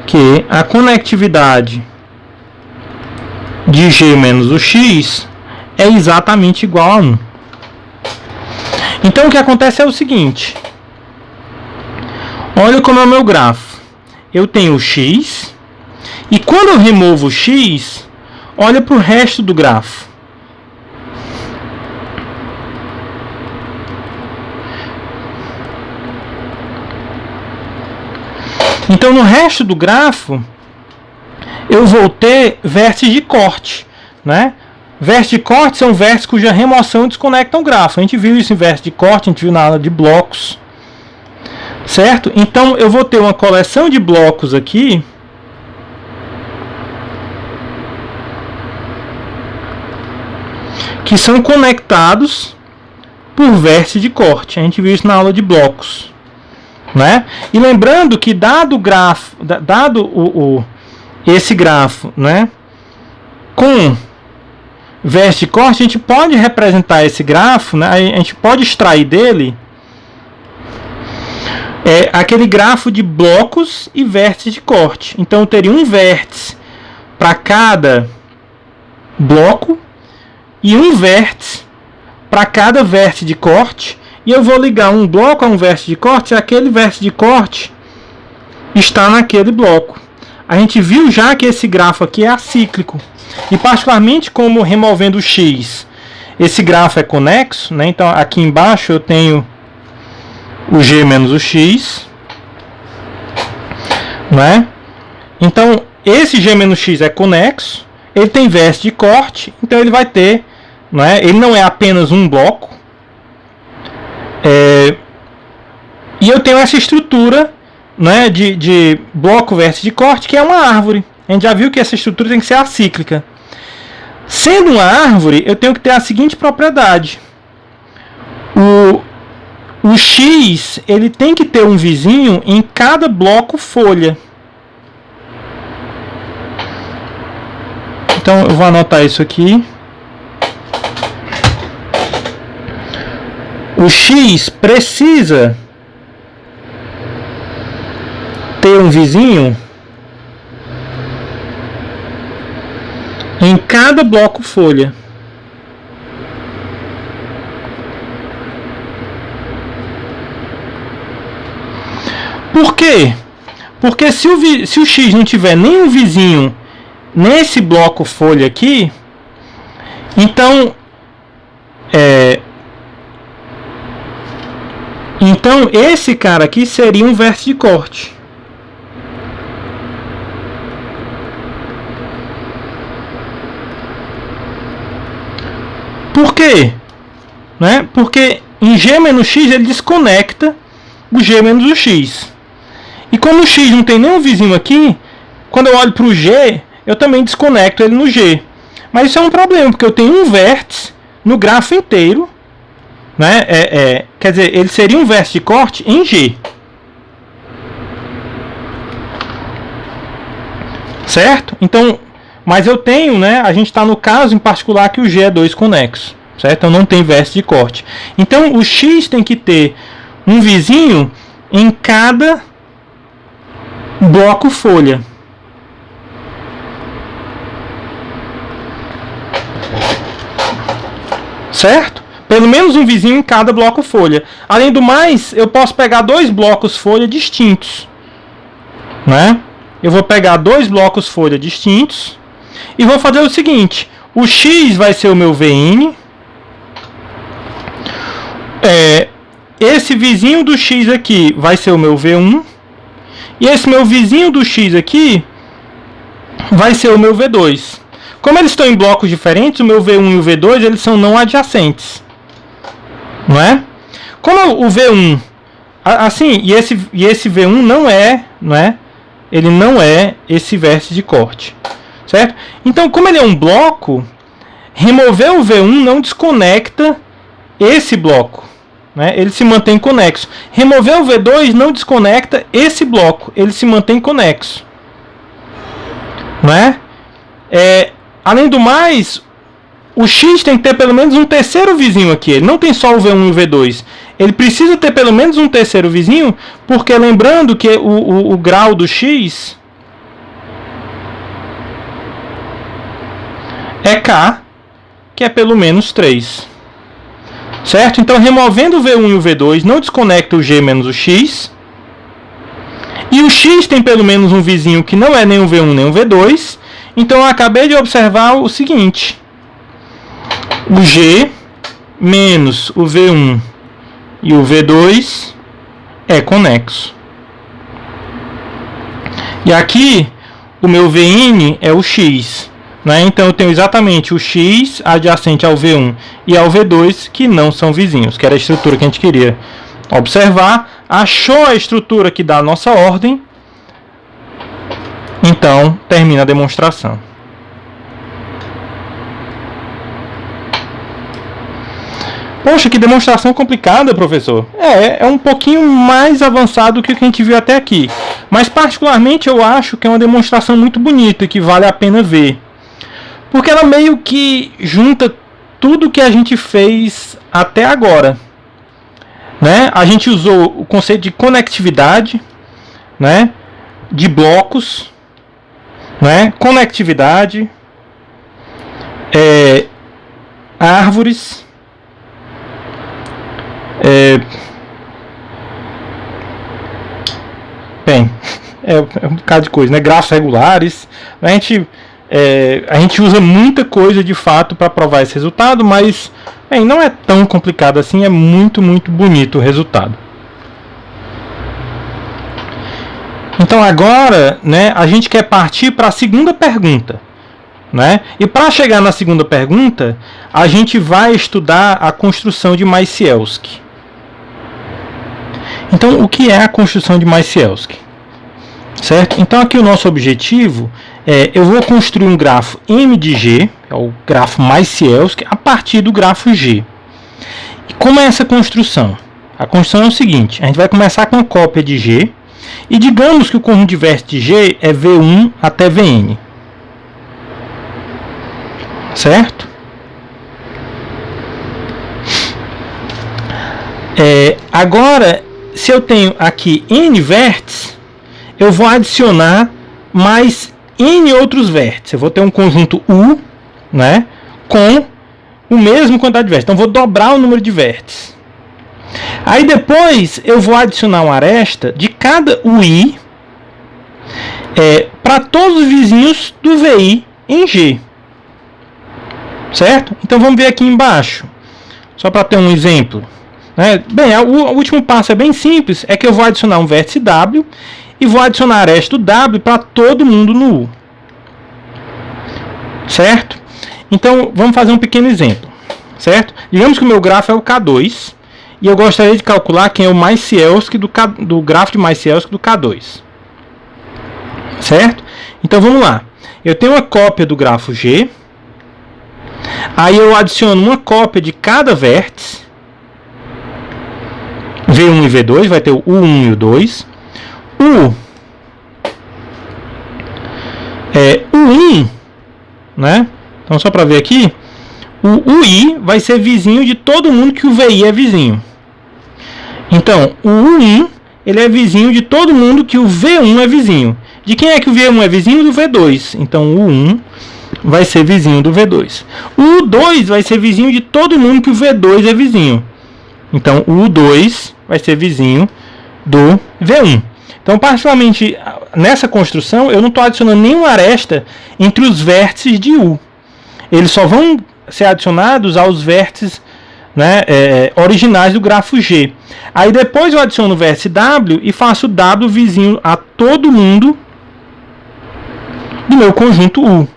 S1: que a conectividade de G menos o X é exatamente igual a 1. Então o que acontece é o seguinte. Olha como é o meu grafo. Eu tenho o X, e quando eu removo o X, olha para o resto do grafo. Então no resto do grafo, eu vou ter vértices de corte, né? Vértices de corte são vértices cuja remoção desconectam o grafo. A gente viu isso em vértice de corte, a gente viu na aula de blocos. Certo? Então eu vou ter uma coleção de blocos aqui. Que são conectados por vértice de corte. A gente viu isso na aula de blocos. Né? E lembrando que dado o grafo, esse grafo, né, com vértice de corte, a gente pode representar esse grafo, né, a gente pode extrair dele aquele grafo de blocos e vértices de corte. Então eu teria um vértice para cada bloco e um vértice para cada vértice de corte, e eu vou ligar um bloco a um vértice de corte se aquele vértice de corte está naquele bloco. A gente viu já que esse grafo aqui é acíclico, e particularmente como removendo o X, esse grafo é conexo, né? Então aqui embaixo eu tenho o G menos o X, né? Então esse G menos X é conexo, ele tem vértice de corte, então ele vai ter, né? Ele não é apenas um bloco, e eu tenho essa estrutura, né, de bloco vértice de corte, que é uma árvore. A gente já viu que essa estrutura tem que ser acíclica. Sendo uma árvore, eu tenho que ter a seguinte propriedade. O X, ele tem que ter um vizinho em cada bloco folha. Então eu vou anotar isso aqui. O X precisa ter um vizinho em cada bloco folha. Por quê? Porque se o X não tiver nenhum vizinho nesse bloco folha aqui, então esse cara aqui seria um vértice de corte. Por quê? Né? Porque em G menos X ele desconecta o G menos o X. E como o X não tem nenhum vizinho aqui, quando eu olho para o G, eu também desconecto ele no G. Mas isso é um problema, porque eu tenho um vértice no grafo inteiro, né? Quer dizer, ele seria um vértice de corte em G. Certo? Então, mas eu tenho, né? A gente está no caso em particular que o G é 2 conexo. Certo? Então não tem vértice de corte. Então o X tem que ter um vizinho em cada bloco folha. Certo? Pelo menos um vizinho em cada bloco folha. Além do mais, eu posso pegar dois blocos folha distintos, né? Eu vou pegar dois blocos folha distintos e vou fazer o seguinte: o X vai ser o meu VN. Esse vizinho do X aqui vai ser o meu V1. E esse meu vizinho do X aqui vai ser o meu V2. Como eles estão em blocos diferentes, o meu V1 e o V2 eles são não adjacentes. Não é? Como o V1, assim, e esse V1 não é, ele não é esse vértice de corte. Certo? Então, como ele é um bloco, remover o V1 não desconecta esse bloco. Né? Ele se mantém conexo. Remover o V2 não desconecta esse bloco. Ele se mantém conexo. Não é? Além do mais, o X tem que ter pelo menos um terceiro vizinho aqui. Ele não tem só o V1 e o V2. Ele precisa ter pelo menos um terceiro vizinho, porque lembrando que o grau do X é K, que é pelo menos 3. Certo? Então, removendo o V1 e o V2, não desconecta o G menos o X. E o X tem pelo menos um vizinho que não é nem o V1 nem o V2. Então, eu acabei de observar o seguinte: o G menos o V1 e o V2 é conexo. E aqui, o meu VN é o X. Né? Então eu tenho exatamente o X adjacente ao V1 e ao V2 que não são vizinhos, que era a estrutura que a gente queria observar. Achou a estrutura que dá a nossa ordem, então termina a demonstração. Poxa, que demonstração complicada, professor. É um pouquinho mais avançado do que o que a gente viu até aqui, mas particularmente eu acho que é uma demonstração muito bonita e que vale a pena ver. Porque ela meio que junta tudo que a gente fez até agora. Né? A gente usou o conceito de conectividade, né? De blocos, né? Conectividade, árvores, um bocado de coisa, né? Grafos regulares. A gente usa muita coisa de fato para provar esse resultado, mas não é tão complicado assim, é muito, muito bonito o resultado. Então agora, né, a gente quer partir para a segunda pergunta. Né? E para chegar na segunda pergunta, a gente vai estudar a construção de Majewski. Então, o que é a construção de Majewski? Certo? Então aqui o nosso objetivo eu vou construir um grafo M de G, é o grafo Majewski, a partir do grafo G. E como é essa construção? A construção é o seguinte: a gente vai começar com uma cópia de G, e digamos que o conjunto de vértices de G é V1 até Vn. Certo? Agora, se eu tenho aqui N vértices, eu vou adicionar mais N outros vértices. Eu vou ter um conjunto U, né, com o mesmo quantidade de vértices. Então, vou dobrar o número de vértices. Aí, depois, eu vou adicionar uma aresta de cada UI para todos os vizinhos do VI em G. Certo? Então, vamos ver aqui embaixo. Só para ter um exemplo. Bem, o último passo é bem simples. É que eu vou adicionar um vértice W e vou adicionar a aresta do W para todo mundo no U. Certo? Então, vamos fazer um pequeno exemplo. Certo? Digamos que o meu grafo é o K2 e eu gostaria de calcular quem é o Macielski do grafo de Macielski do K2. Certo? Então, vamos lá. Eu tenho uma cópia do grafo G. Aí eu adiciono uma cópia de cada vértice. V1 e V2, vai ter o U1 e o 2. U1, né? Então, só para ver aqui, o UI vai ser vizinho de todo mundo que o VI é vizinho. Então, o U1, ele é vizinho de todo mundo que o V1 é vizinho. De quem é que o V1 é vizinho? Do V2. Então, o U1 vai ser vizinho do V2. O U2 vai ser vizinho de todo mundo que o V2 é vizinho. Então, o U2 vai ser vizinho do V1. Então, particularmente, nessa construção, eu não estou adicionando nenhuma aresta entre os vértices de U. Eles só vão ser adicionados aos vértices, né, originais do grafo G. Aí depois eu adiciono o vértice W e faço W vizinho a todo mundo do meu conjunto U.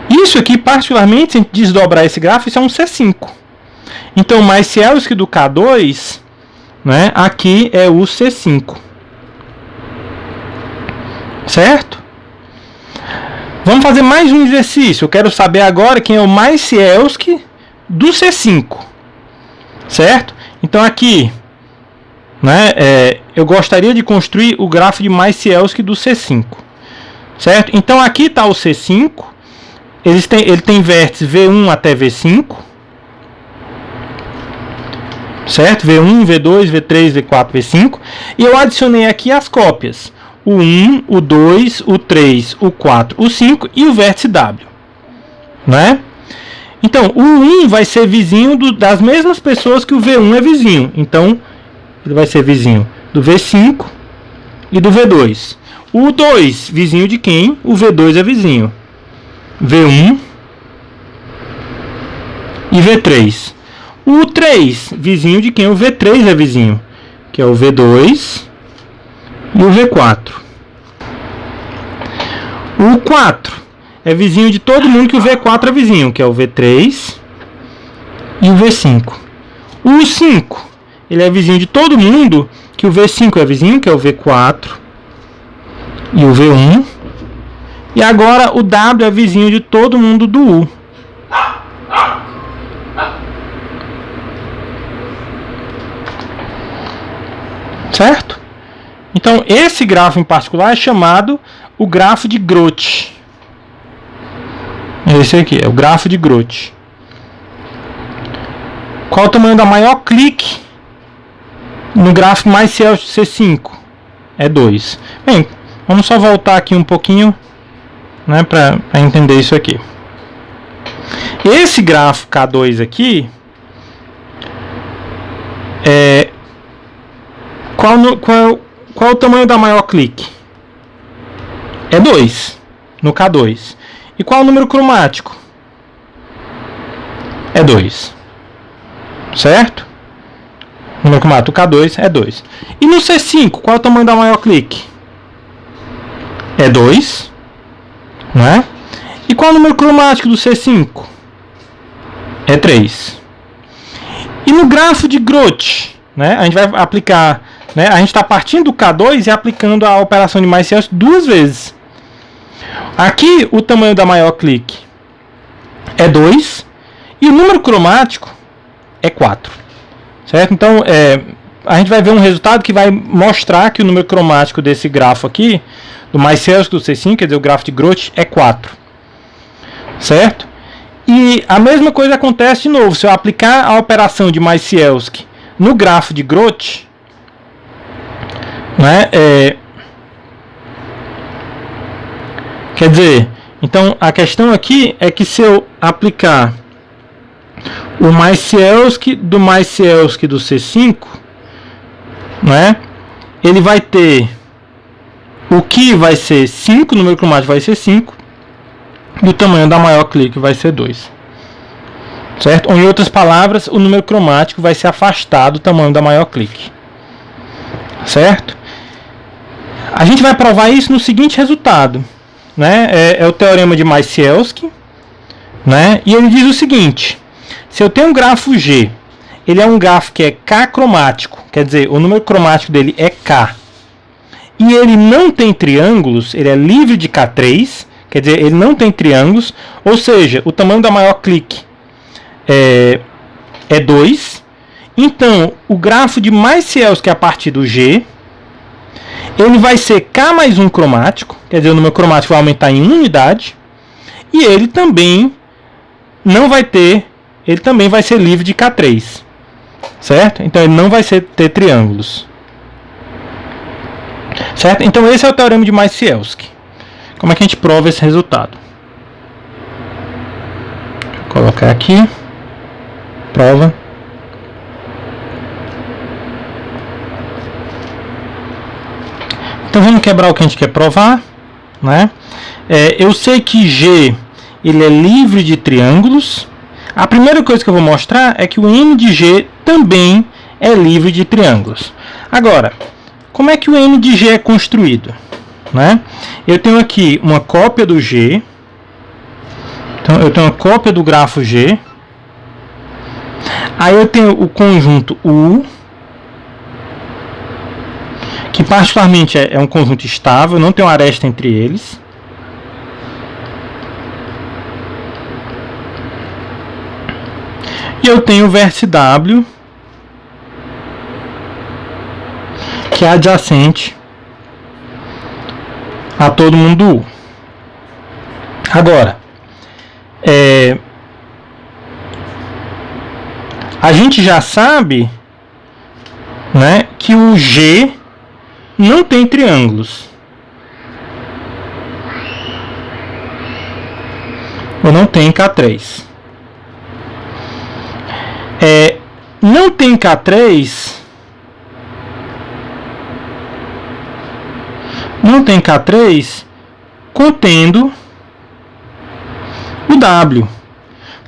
S1: Isso aqui, particularmente, se a gente desdobrar esse grafo, isso é um C5. Então, Macielski do K2, né, aqui é o C5. Certo? Vamos fazer mais um exercício. Eu quero saber agora quem é o Macielski do C5. Certo? Então, aqui, né, eu gostaria de construir o grafo de Macielski do C5. Certo? Então, aqui está o C5. Ele tem vértices V1 até V5. Certo? V1, V2, V3, V4, V5. E eu adicionei aqui as cópias. O 1, o 2, o 3, o 4, o 5 e o vértice W. Né? Então, o 1 vai ser vizinho das mesmas pessoas que o V1 é vizinho. Então, ele vai ser vizinho do V5 e do V2. O 2, vizinho de quem? O V2 é vizinho. V1 e V3. O 3, vizinho de quem? O V3 é vizinho, que é o V2 e o V4. O 4 é vizinho de todo mundo que o V4 é vizinho, que é o V3 e o V5. O 5, ele é vizinho de todo mundo que o V5 é vizinho, que é o V4 e o V1. E agora o W é vizinho de todo mundo do U. Certo? Então, esse grafo em particular é chamado o grafo de Groth. Esse aqui é o grafo de Groth. Qual o tamanho da maior clique no gráfico Macielski C5? É 2. Bem, vamos só voltar aqui um pouquinho, né, para entender isso aqui. Esse gráfico K2 aqui qual o tamanho da maior clique? É 2 no K2. E qual o número cromático? É 2. Certo? O número cromático K2 é 2. E no C5, qual é o tamanho da maior clique? É 2. Né? E qual o número cromático do C5? É 3. E no grafo de Groth, né, a gente vai aplicar, né, a gente está partindo do K2 e aplicando a operação de Macielski 2 vezes. Aqui o tamanho da maior clique é 2 e o número cromático é 4. Certo? Então, a gente vai ver um resultado que vai mostrar que o número cromático desse grafo aqui, do Macielski do C5, quer dizer, o grafo de Groth, é 4. Certo? E a mesma coisa acontece de novo. Se eu aplicar a operação de Macielski no grafo de Groth, né, Quer dizer, então a questão aqui é que se eu aplicar o Maciejowski do Maciejowski do C5, né, ele vai ter o que vai ser 5, o número cromático vai ser 5, e o tamanho da maior clique vai ser 2. Certo? Ou, em outras palavras, o número cromático vai se afastar do tamanho da maior clique. Certo? A gente vai provar isso no seguinte resultado, né? É o teorema de Maciejowski, né? E ele diz o seguinte: se eu tenho um grafo G, ele é um grafo que é K cromático, quer dizer, o número cromático dele é K, e ele não tem triângulos, ele é livre de K3, quer dizer, ele não tem triângulos, ou seja, o tamanho da maior clique é 2. Então, o grafo de Maciejowski a partir do G, ele vai ser K mais 1 cromático, quer dizer, o número cromático vai aumentar em 1 unidade, e ele também não vai ter, ele também vai ser livre de K3, certo? Então ele não vai ter triângulos, certo? Então esse é o teorema de Maciejowski. Como é que a gente prova esse resultado? Vou colocar aqui, prova. Então vamos quebrar o que a gente quer provar, né? Eu sei que G ele é livre de triângulos. A primeira coisa que eu vou mostrar é que o M de G também é livre de triângulos. Agora, como é que o M de G é construído, né? Eu tenho aqui uma cópia do G. Então eu tenho uma cópia do grafo G. Aí eu tenho o conjunto U, que particularmente é um conjunto estável, não tem uma aresta entre eles. E eu tenho o vértice W, que é adjacente a todo mundo U. Agora, a gente já sabe, né, que o G não tem triângulos. Ou não tem K3. Não tem K3. Não tem K3 contendo o W.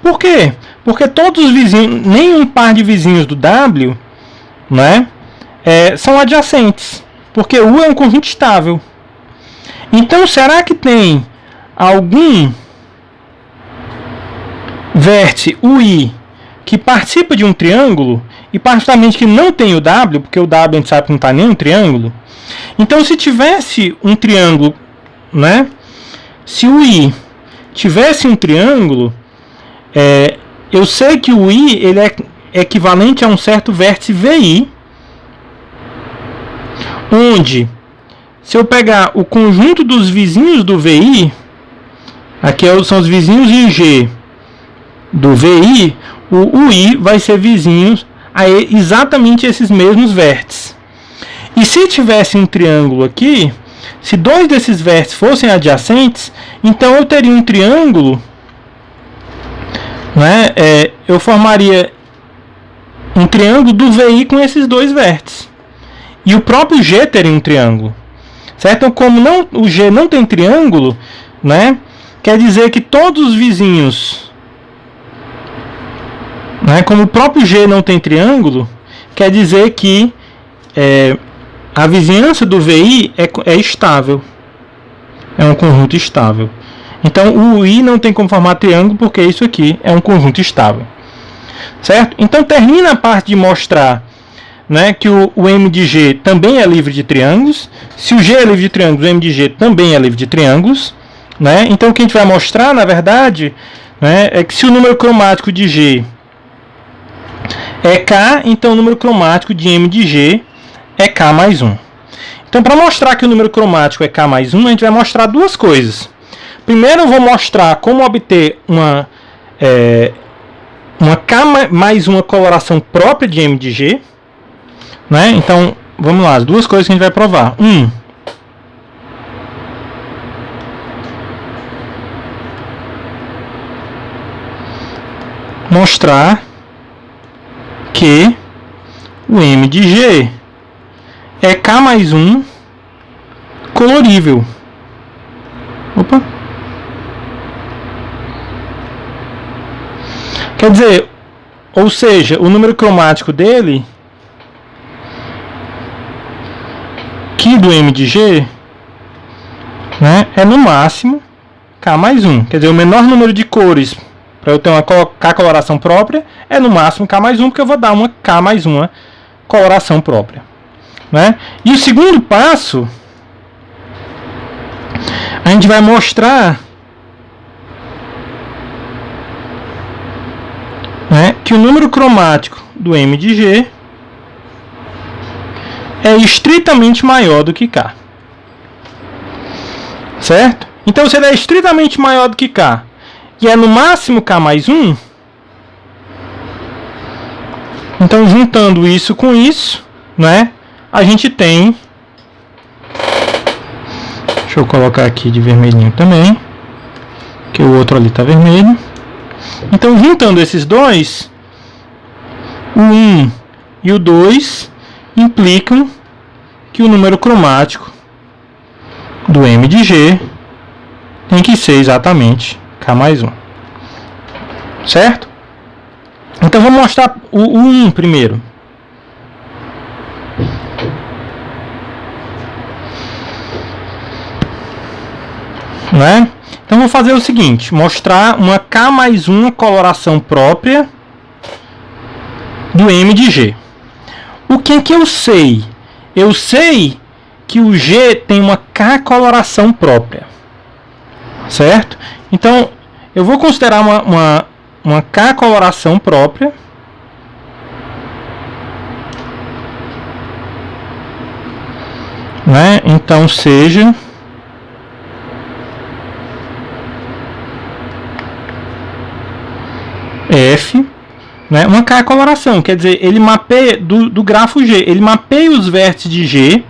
S1: Por quê? Porque todos os vizinhos, nenhum par de vizinhos do W, né, são adjacentes. Porque U é um conjunto estável. Então, será que tem algum vértice UI que participa de um triângulo e particularmente que não tem o W, porque o W a gente sabe que não está nem um triângulo? Então, se tivesse um triângulo, né? Se o I tivesse um triângulo, eu sei que o I ele é equivalente a um certo vértice VI, onde, se eu pegar o conjunto dos vizinhos do VI, aqui são os vizinhos em G do VI, o UI vai ser vizinhos a exatamente esses mesmos vértices. E se tivesse um triângulo aqui, se dois desses vértices fossem adjacentes, então eu teria um triângulo, né? Eu formaria um triângulo do VI com esses dois vértices. E o próprio G teria um triângulo, certo? Então, como o G não tem triângulo, né, quer dizer que todos os vizinhos, né, como o próprio G não tem triângulo, quer dizer que a vizinhança do VI é estável, é um conjunto estável. Então o I não tem como formar triângulo porque isso aqui é um conjunto estável, certo? Então termina a parte de mostrar, né, que o M de G também é livre de triângulos. Se o G é livre de triângulos, o M de G também é livre de triângulos, né? Então o que a gente vai mostrar, na verdade, né, é que se o número cromático de G é K, então o número cromático de M de G é K mais 1. Então, para mostrar que o número cromático é K mais 1, a gente vai mostrar duas coisas. Primeiro eu vou mostrar como obter uma K mais uma coloração própria de M de G, né? Então, vamos lá, as duas coisas que a gente vai provar. mostrar que o M de G é K mais 1 colorível. Opa! Quer dizer, ou seja, o número cromático dele, que do M de G, né, é no máximo K mais 1. Quer dizer, o menor número de cores para eu ter uma K coloração própria é no máximo K mais 1, porque eu vou dar uma K mais 1 coloração própria. Né? E o segundo passo, a gente vai mostrar, né, que o número cromático do M de G é estritamente maior do que K. Certo? Então, se ele é estritamente maior do que K e é no máximo K mais 1, então juntando isso com isso, né, a gente tem, deixa eu colocar aqui de vermelhinho também, que o outro ali está vermelho. Então, juntando esses dois, o 1 e o 2 implicam que o número cromático do M de G tem que ser exatamente K mais 1. Certo? Então, vamos mostrar o 1 primeiro. Né? Então, vou fazer o seguinte, mostrar uma K mais 1 coloração própria do M de G. O que eu sei? Eu sei que o G tem uma K coloração própria. Certo? Então, eu vou considerar uma K coloração própria. Né? Então, seja F, né? Uma K coloração, quer dizer, ele mapeia do grafo G, ele mapeia os vértices de G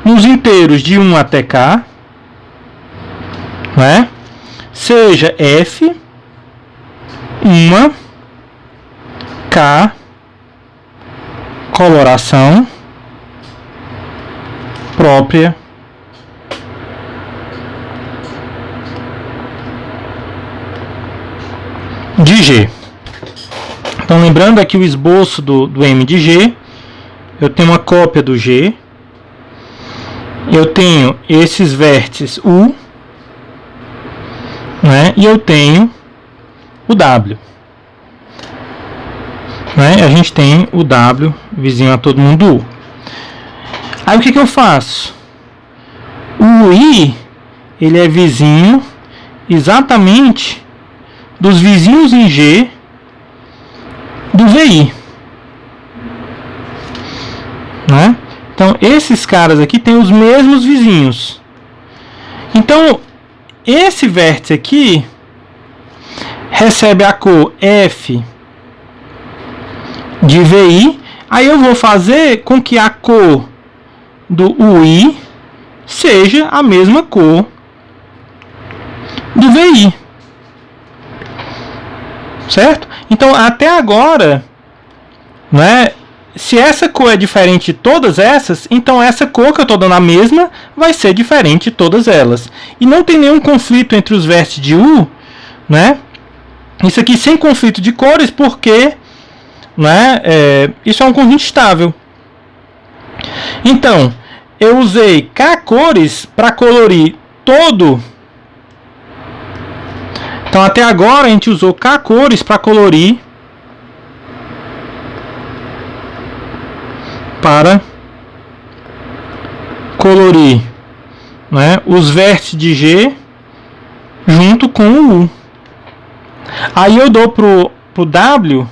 S1: nos inteiros de 1 até K, né? Seja F uma K coloração própria de G. Então, lembrando aqui o esboço do M de G, eu tenho uma cópia do G, eu tenho esses vértices U, né, e eu tenho o W. Né, a gente tem o W vizinho a todo mundo U. Aí o que eu faço? O I, ele é vizinho exatamente dos vizinhos em G do VI. Né? Então, esses caras aqui têm os mesmos vizinhos. Então, esse vértice aqui recebe a cor F de VI. Aí eu vou fazer com que a cor do UI seja a mesma cor do VI. Certo? Então, até agora, né, se essa cor é diferente de todas essas, então essa cor que eu estou dando a mesma vai ser diferente de todas elas. E não tem nenhum conflito entre os vértices de U, né? Isso aqui sem conflito de cores, porque, né, isso é um conjunto estável. Então, eu usei K cores para colorir todo. Então, até agora a gente usou K cores para colorir né, os vértices de G junto com o U. Aí eu dou pro W,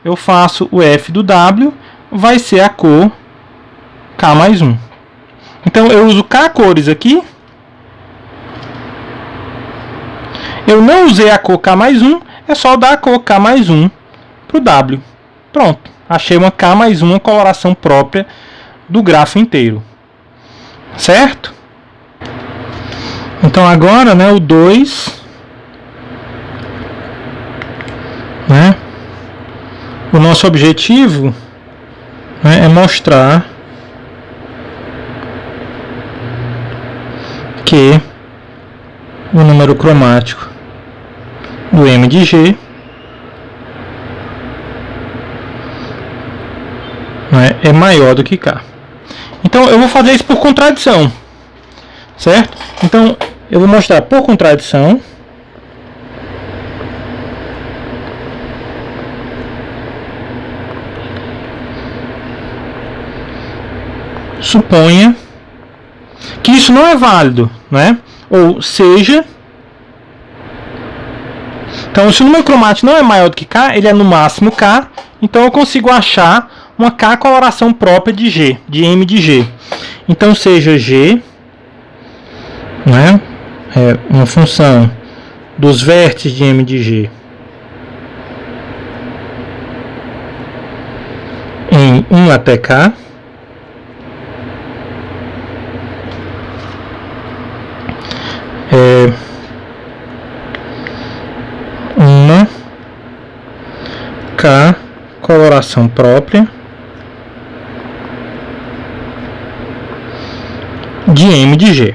S1: eu faço o F do W, vai ser a cor K mais 1. Então eu uso K cores aqui. Eu não usei a cor K mais 1, é só dar a cor K mais 1 pro W. Pronto, achei uma K mais 1 coloração própria do grafo inteiro. Certo? Então agora, né, o 2, né? O nosso objetivo, né, é mostrar que o número cromático do M de G, né, é maior do que K. Então eu vou fazer isso por contradição, certo? Então eu vou mostrar por contradição suponha que isso não é válido, né? Ou seja, então se o número cromático não é maior do que K, ele é no máximo K, então eu consigo achar uma K coloração própria de G, de M de G. Então seja G, né, é uma função dos vértices de M de G em 1 até K, uma K coloração própria de M de G,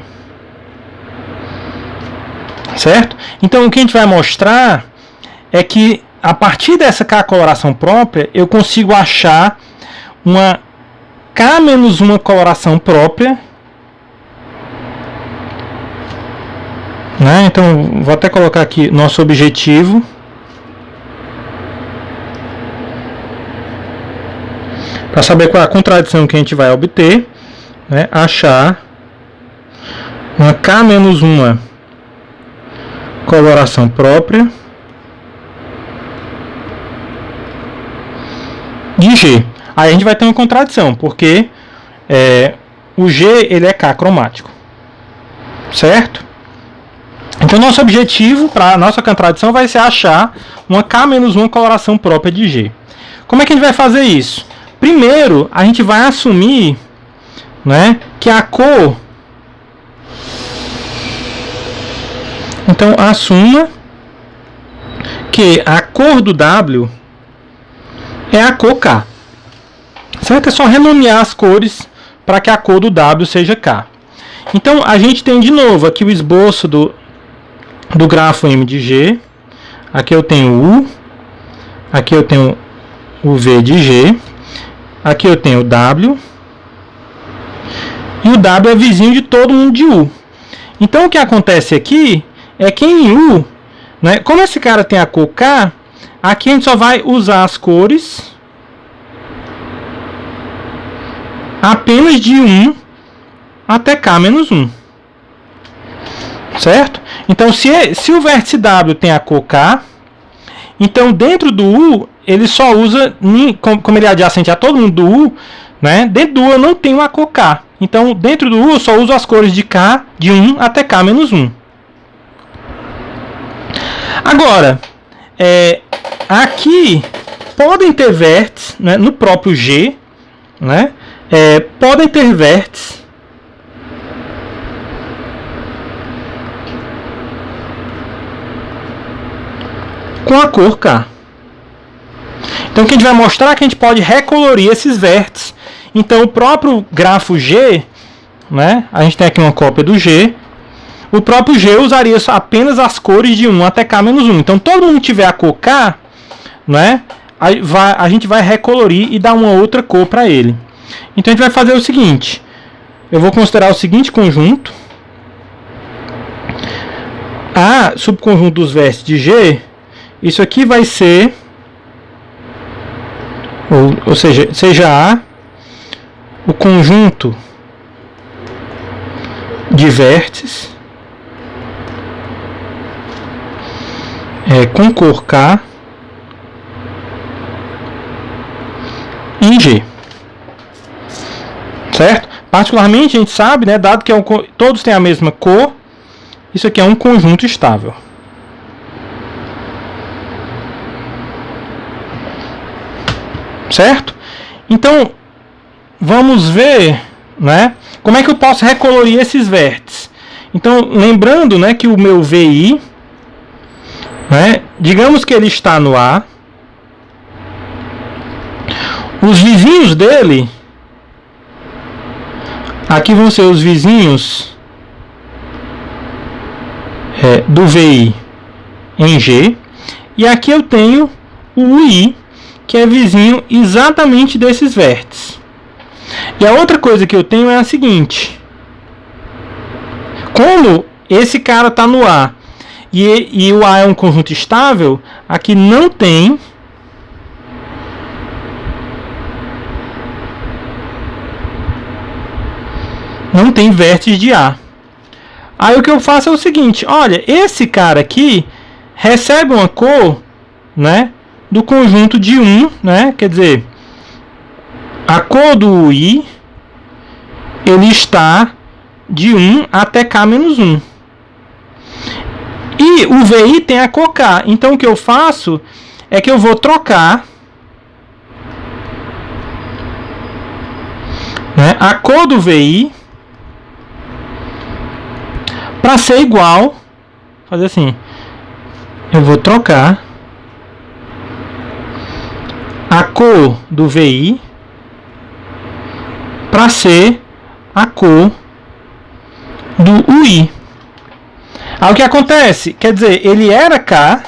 S1: certo? Então o que a gente vai mostrar é que a partir dessa K coloração própria eu consigo achar uma K menos uma coloração própria, né? Então vou até colocar aqui nosso objetivo, para saber qual é a contradição que a gente vai obter, né? Achar uma K menos uma coloração própria de G. Aí a gente vai ter uma contradição, porque o G ele é K cromático, certo? Então nosso objetivo para a nossa contradição vai ser achar uma K menos uma coloração própria de G. Como é que a gente vai fazer isso? Primeiro, a gente vai assumir, né, que a cor... Então, assuma que a cor do W é a cor K. Certo? É só renomear as cores para que a cor do W seja K. Então, a gente tem de novo aqui o esboço do grafo M de G. Aqui eu tenho U. Aqui eu tenho o V de G. Aqui eu tenho o W. E o W é vizinho de todo mundo de U. Então, o que acontece aqui é que em U, né, como esse cara tem a cor K, aqui a gente só vai usar as cores apenas de 1 até K menos 1. Certo? Então, se o vértice W tem a cor K, então dentro do U, ele só usa, como ele é adjacente a todo mundo do U, né, dentro do U eu não tenho a cor K. Então, dentro do U eu só uso as cores de K, de 1 até K menos 1. Agora, aqui podem ter vértices, né, no próprio G, né, podem ter vértices com a cor K. Então o que a gente vai mostrar é que a gente pode recolorir esses vértices. Então o próprio grafo G, né, a gente tem aqui uma cópia do G. O próprio G usaria apenas as cores de 1 até K menos 1. Então todo mundo que tiver a cor K, né, a gente vai recolorir e dar uma outra cor para ele. Então a gente vai fazer o seguinte. Eu vou considerar o seguinte conjunto. A subconjunto dos vértices de G, isso aqui vai ser, ou seja A, o conjunto de vértices com cor K em G. Certo? Particularmente a gente sabe, né, dado que todos têm a mesma cor, isso aqui é um conjunto estável. Certo? Então, vamos ver, né, como é que eu posso recolorir esses vértices. Então, lembrando, né, que o meu VI, né, digamos que ele está no A, os vizinhos dele, aqui vão ser os vizinhos do VI em G, e aqui eu tenho o UI, que é vizinho exatamente desses vértices. E a outra coisa que eu tenho é a seguinte: como esse cara está no A e o A é um conjunto estável, aqui não tem vértice de A. Aí o que eu faço é o seguinte: olha, esse cara aqui recebe uma cor, né, do conjunto de 1, né, quer dizer, a cor do UI ele está de 1 até K-1. E o VI tem a cor K. Então o que eu faço é que eu vou trocar, né, a cor do VI para ser igual, fazer assim, eu vou trocar a cor do VI para ser a cor do UI. Aí o que acontece? Quer dizer, ele era K,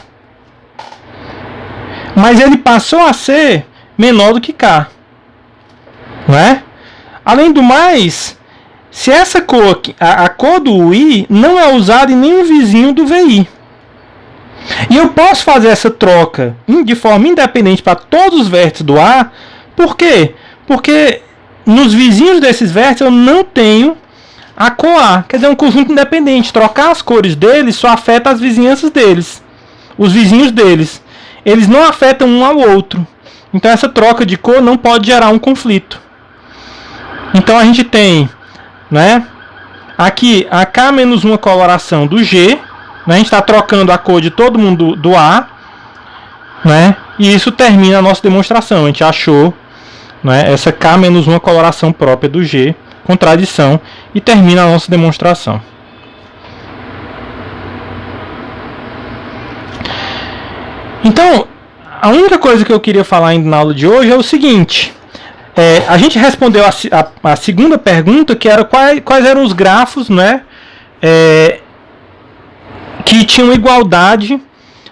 S1: mas ele passou a ser menor do que K, não é? Além do mais, se essa cor aqui, a cor do UI não é usada em nenhum vizinho do VI. E eu posso fazer essa troca de forma independente para todos os vértices do A. Por quê? Porque nos vizinhos desses vértices eu não tenho a cor A. Quer dizer, é um conjunto independente. Trocar as cores deles só afeta as vizinhanças deles. Os vizinhos deles. Eles não afetam um ao outro. Então essa troca de cor não pode gerar um conflito. Então a gente tem, né, aqui a K-1 coloração do G, né, a gente está trocando a cor de todo mundo do A, né, e isso termina a nossa demonstração. A gente achou, né, essa K-1 coloração própria do G, contradição, e termina a nossa demonstração. Então, a única coisa que eu queria falar ainda na aula de hoje é o seguinte: a gente respondeu a segunda pergunta, que era quais eram os grafos, né, que tinham igualdade,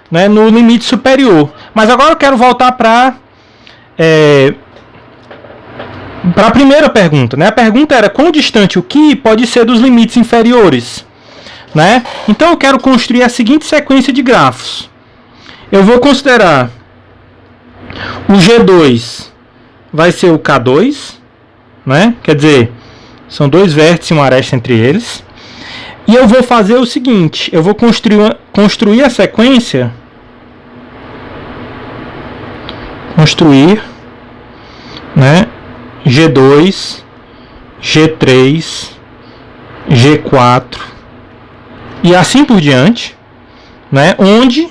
S1: né, no limite superior. Mas agora eu quero voltar para a primeira pergunta, né? A pergunta era quão distante o Q pode ser dos limites inferiores, né? Então eu quero construir a seguinte sequência de grafos. Eu vou considerar o G2 vai ser o K2, né? Quer dizer, são dois vértices e uma aresta entre eles. E eu vou fazer o seguinte: eu vou construir a sequência, né, G2, G3, G4 e assim por diante, né, onde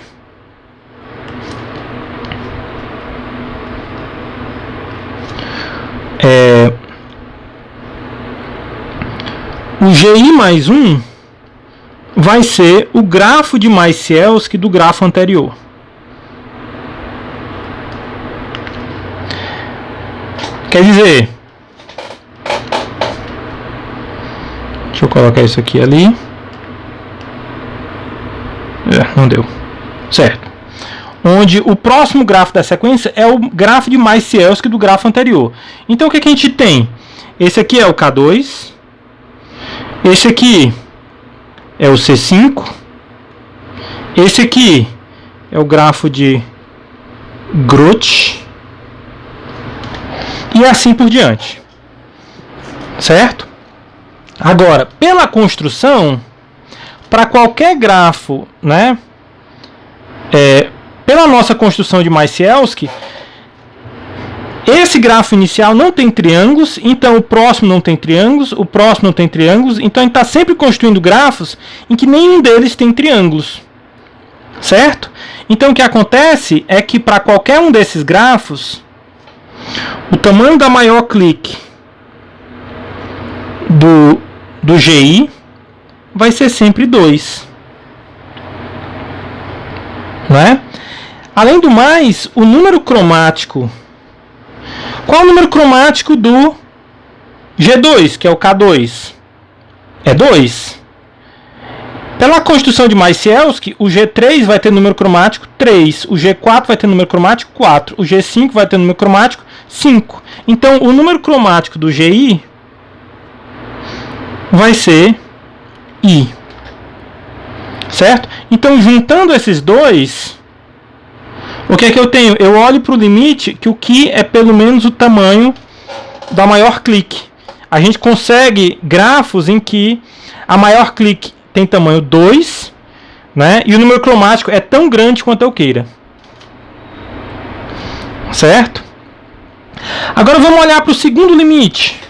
S1: o GI mais 1 vai ser o grafo de Macielski do grafo anterior. Quer dizer, deixa eu colocar isso aqui ali. Não deu. Certo. Onde o próximo grafo da sequência é o grafo de Macielski do grafo anterior. Então o que a gente tem? Esse aqui é o K2. Esse aqui é o C5. Esse aqui é o grafo de Groth. E assim por diante. Certo? Agora, pela construção, para qualquer grafo, né, pela nossa construção de Macielski, esse grafo inicial não tem triângulos, então o próximo não tem triângulos, o próximo não tem triângulos, então a gente está sempre construindo grafos em que nenhum deles tem triângulos. Certo? Então o que acontece é que para qualquer um desses grafos, o tamanho da maior clique do GI vai ser sempre 2. Né? Além do mais, o número cromático Qual o número cromático do G2, que é o K2? É 2. Pela constituição de Macielski, o G3 vai ter número cromático 3, o G4 vai ter número cromático 4, o G5 vai ter número cromático 5. Então, o número cromático do GI vai ser I. Certo? Então, juntando esses dois, o que é que eu tenho? Eu olho para o limite que o Ki é pelo menos o tamanho da maior clique. A gente consegue grafos em que a maior clique tem tamanho 2, né? E o número cromático é tão grande quanto eu queira. Certo? Agora vamos olhar para o segundo limite,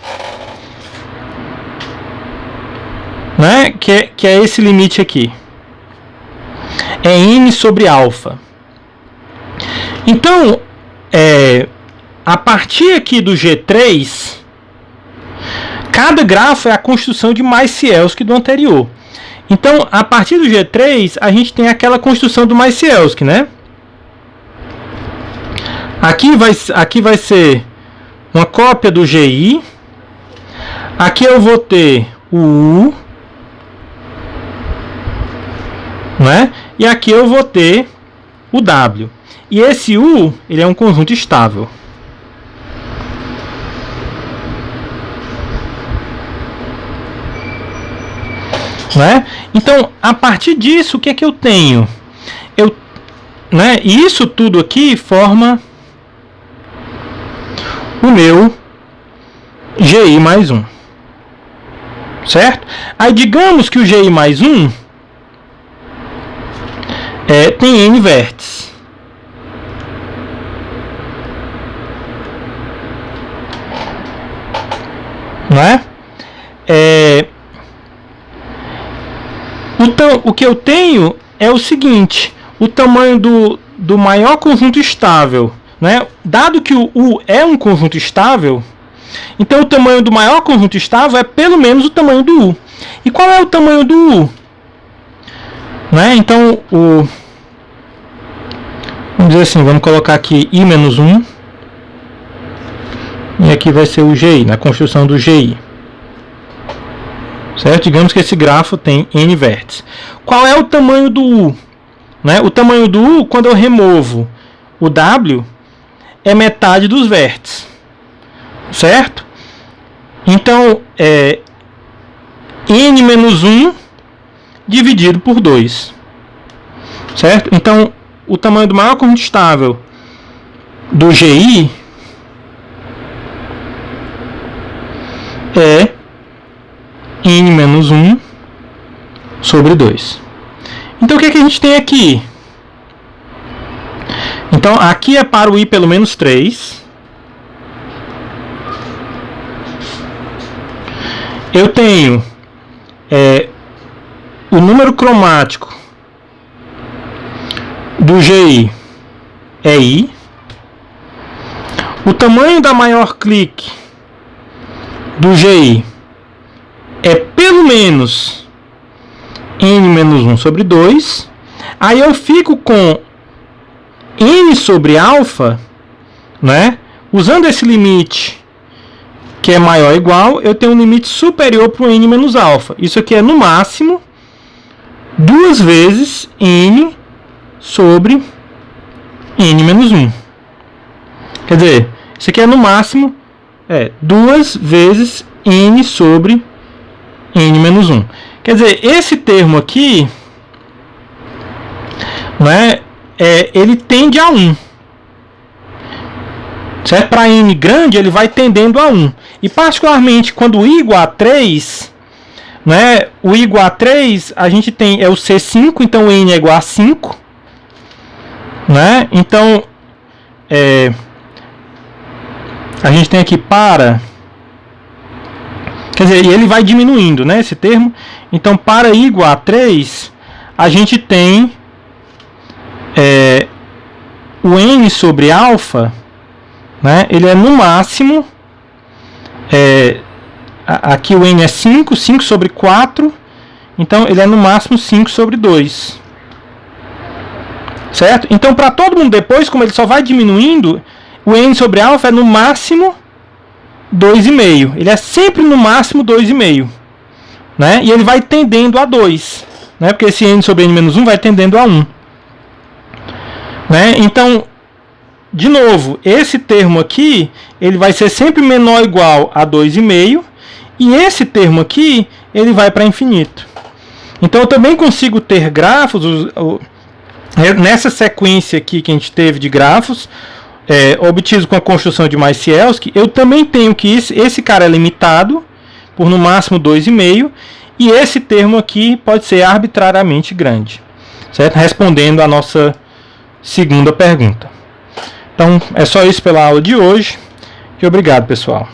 S1: né? Que é esse limite aqui. É N sobre alfa. Então, a partir aqui do G3, cada grafo é a construção de Macielski do anterior. Então, a partir do G3, a gente tem aquela construção do Macielski, né? Aqui vai ser uma cópia do GI. Aqui eu vou ter o U, né? E aqui eu vou ter o W. E esse U, ele é um conjunto estável. Né? Então, a partir disso, o que é que eu tenho? Isso tudo aqui forma o meu GI mais 1. Certo? Aí, digamos que o GI mais 1 tem N vértices. Né? O que eu tenho é o seguinte: o tamanho do maior conjunto estável, né? Dado que o U é um conjunto estável, então o tamanho do maior conjunto estável é pelo menos o tamanho do U. E qual é o tamanho do U? Né? Então, vamos dizer assim, vamos colocar aqui I menos 1. E aqui vai ser o GI, na construção do GI. Certo? Digamos que esse grafo tem N vértices. Qual é o tamanho do U? Né? O tamanho do U, quando eu removo o W, é metade dos vértices. Certo? Então, N menos 1 dividido por 2. Certo? Então, o tamanho do maior conjunto estável do GI é N menos 1 sobre 2. Então, o que é que a gente tem aqui? Então, aqui é para o I pelo menos 3. Eu tenho o número cromático do GI é I. O tamanho da maior clique do GI é pelo menos N menos 1 sobre 2. Aí eu fico com N sobre alfa, né? Usando esse limite que é maior ou igual, eu tenho um limite superior para o N menos alfa. Isso aqui é no máximo 2 vezes N sobre N menos 1. Quer dizer, isso aqui é no máximo 2 vezes N sobre N menos 1. Quer dizer, esse termo aqui, né, ele tende a 1. Certo? Para N grande, ele vai tendendo a 1. E particularmente quando I igual a 3, né, o I igual a 3, a gente tem o C5, então o N é igual a 5. Né? Então, a gente tem aqui para... Quer dizer, ele vai diminuindo, né, esse termo. Então, para I igual a 3, a gente tem o N sobre alfa, né, ele é no máximo... aqui o N é 5, 5 sobre 4. Então, ele é no máximo 5 sobre 2. Certo? Então, para todo mundo depois, como ele só vai diminuindo, o n sobre alfa é no máximo 2,5. Ele é sempre no máximo 2,5. Né? E ele vai tendendo a 2. Né? Porque esse n sobre n-1 vai tendendo a 1. Né? Então, de novo, esse termo aqui, ele vai ser sempre menor ou igual a 2,5. E esse termo aqui, ele vai para infinito. Então, eu também consigo ter grafos, nessa sequência aqui que a gente teve de grafos, obtidos com a construção de Macielski, eu também tenho que esse cara é limitado, por no máximo 2,5, e esse termo aqui pode ser arbitrariamente grande. Certo? Respondendo a nossa segunda pergunta. Então, é só isso pela aula de hoje. E obrigado, pessoal.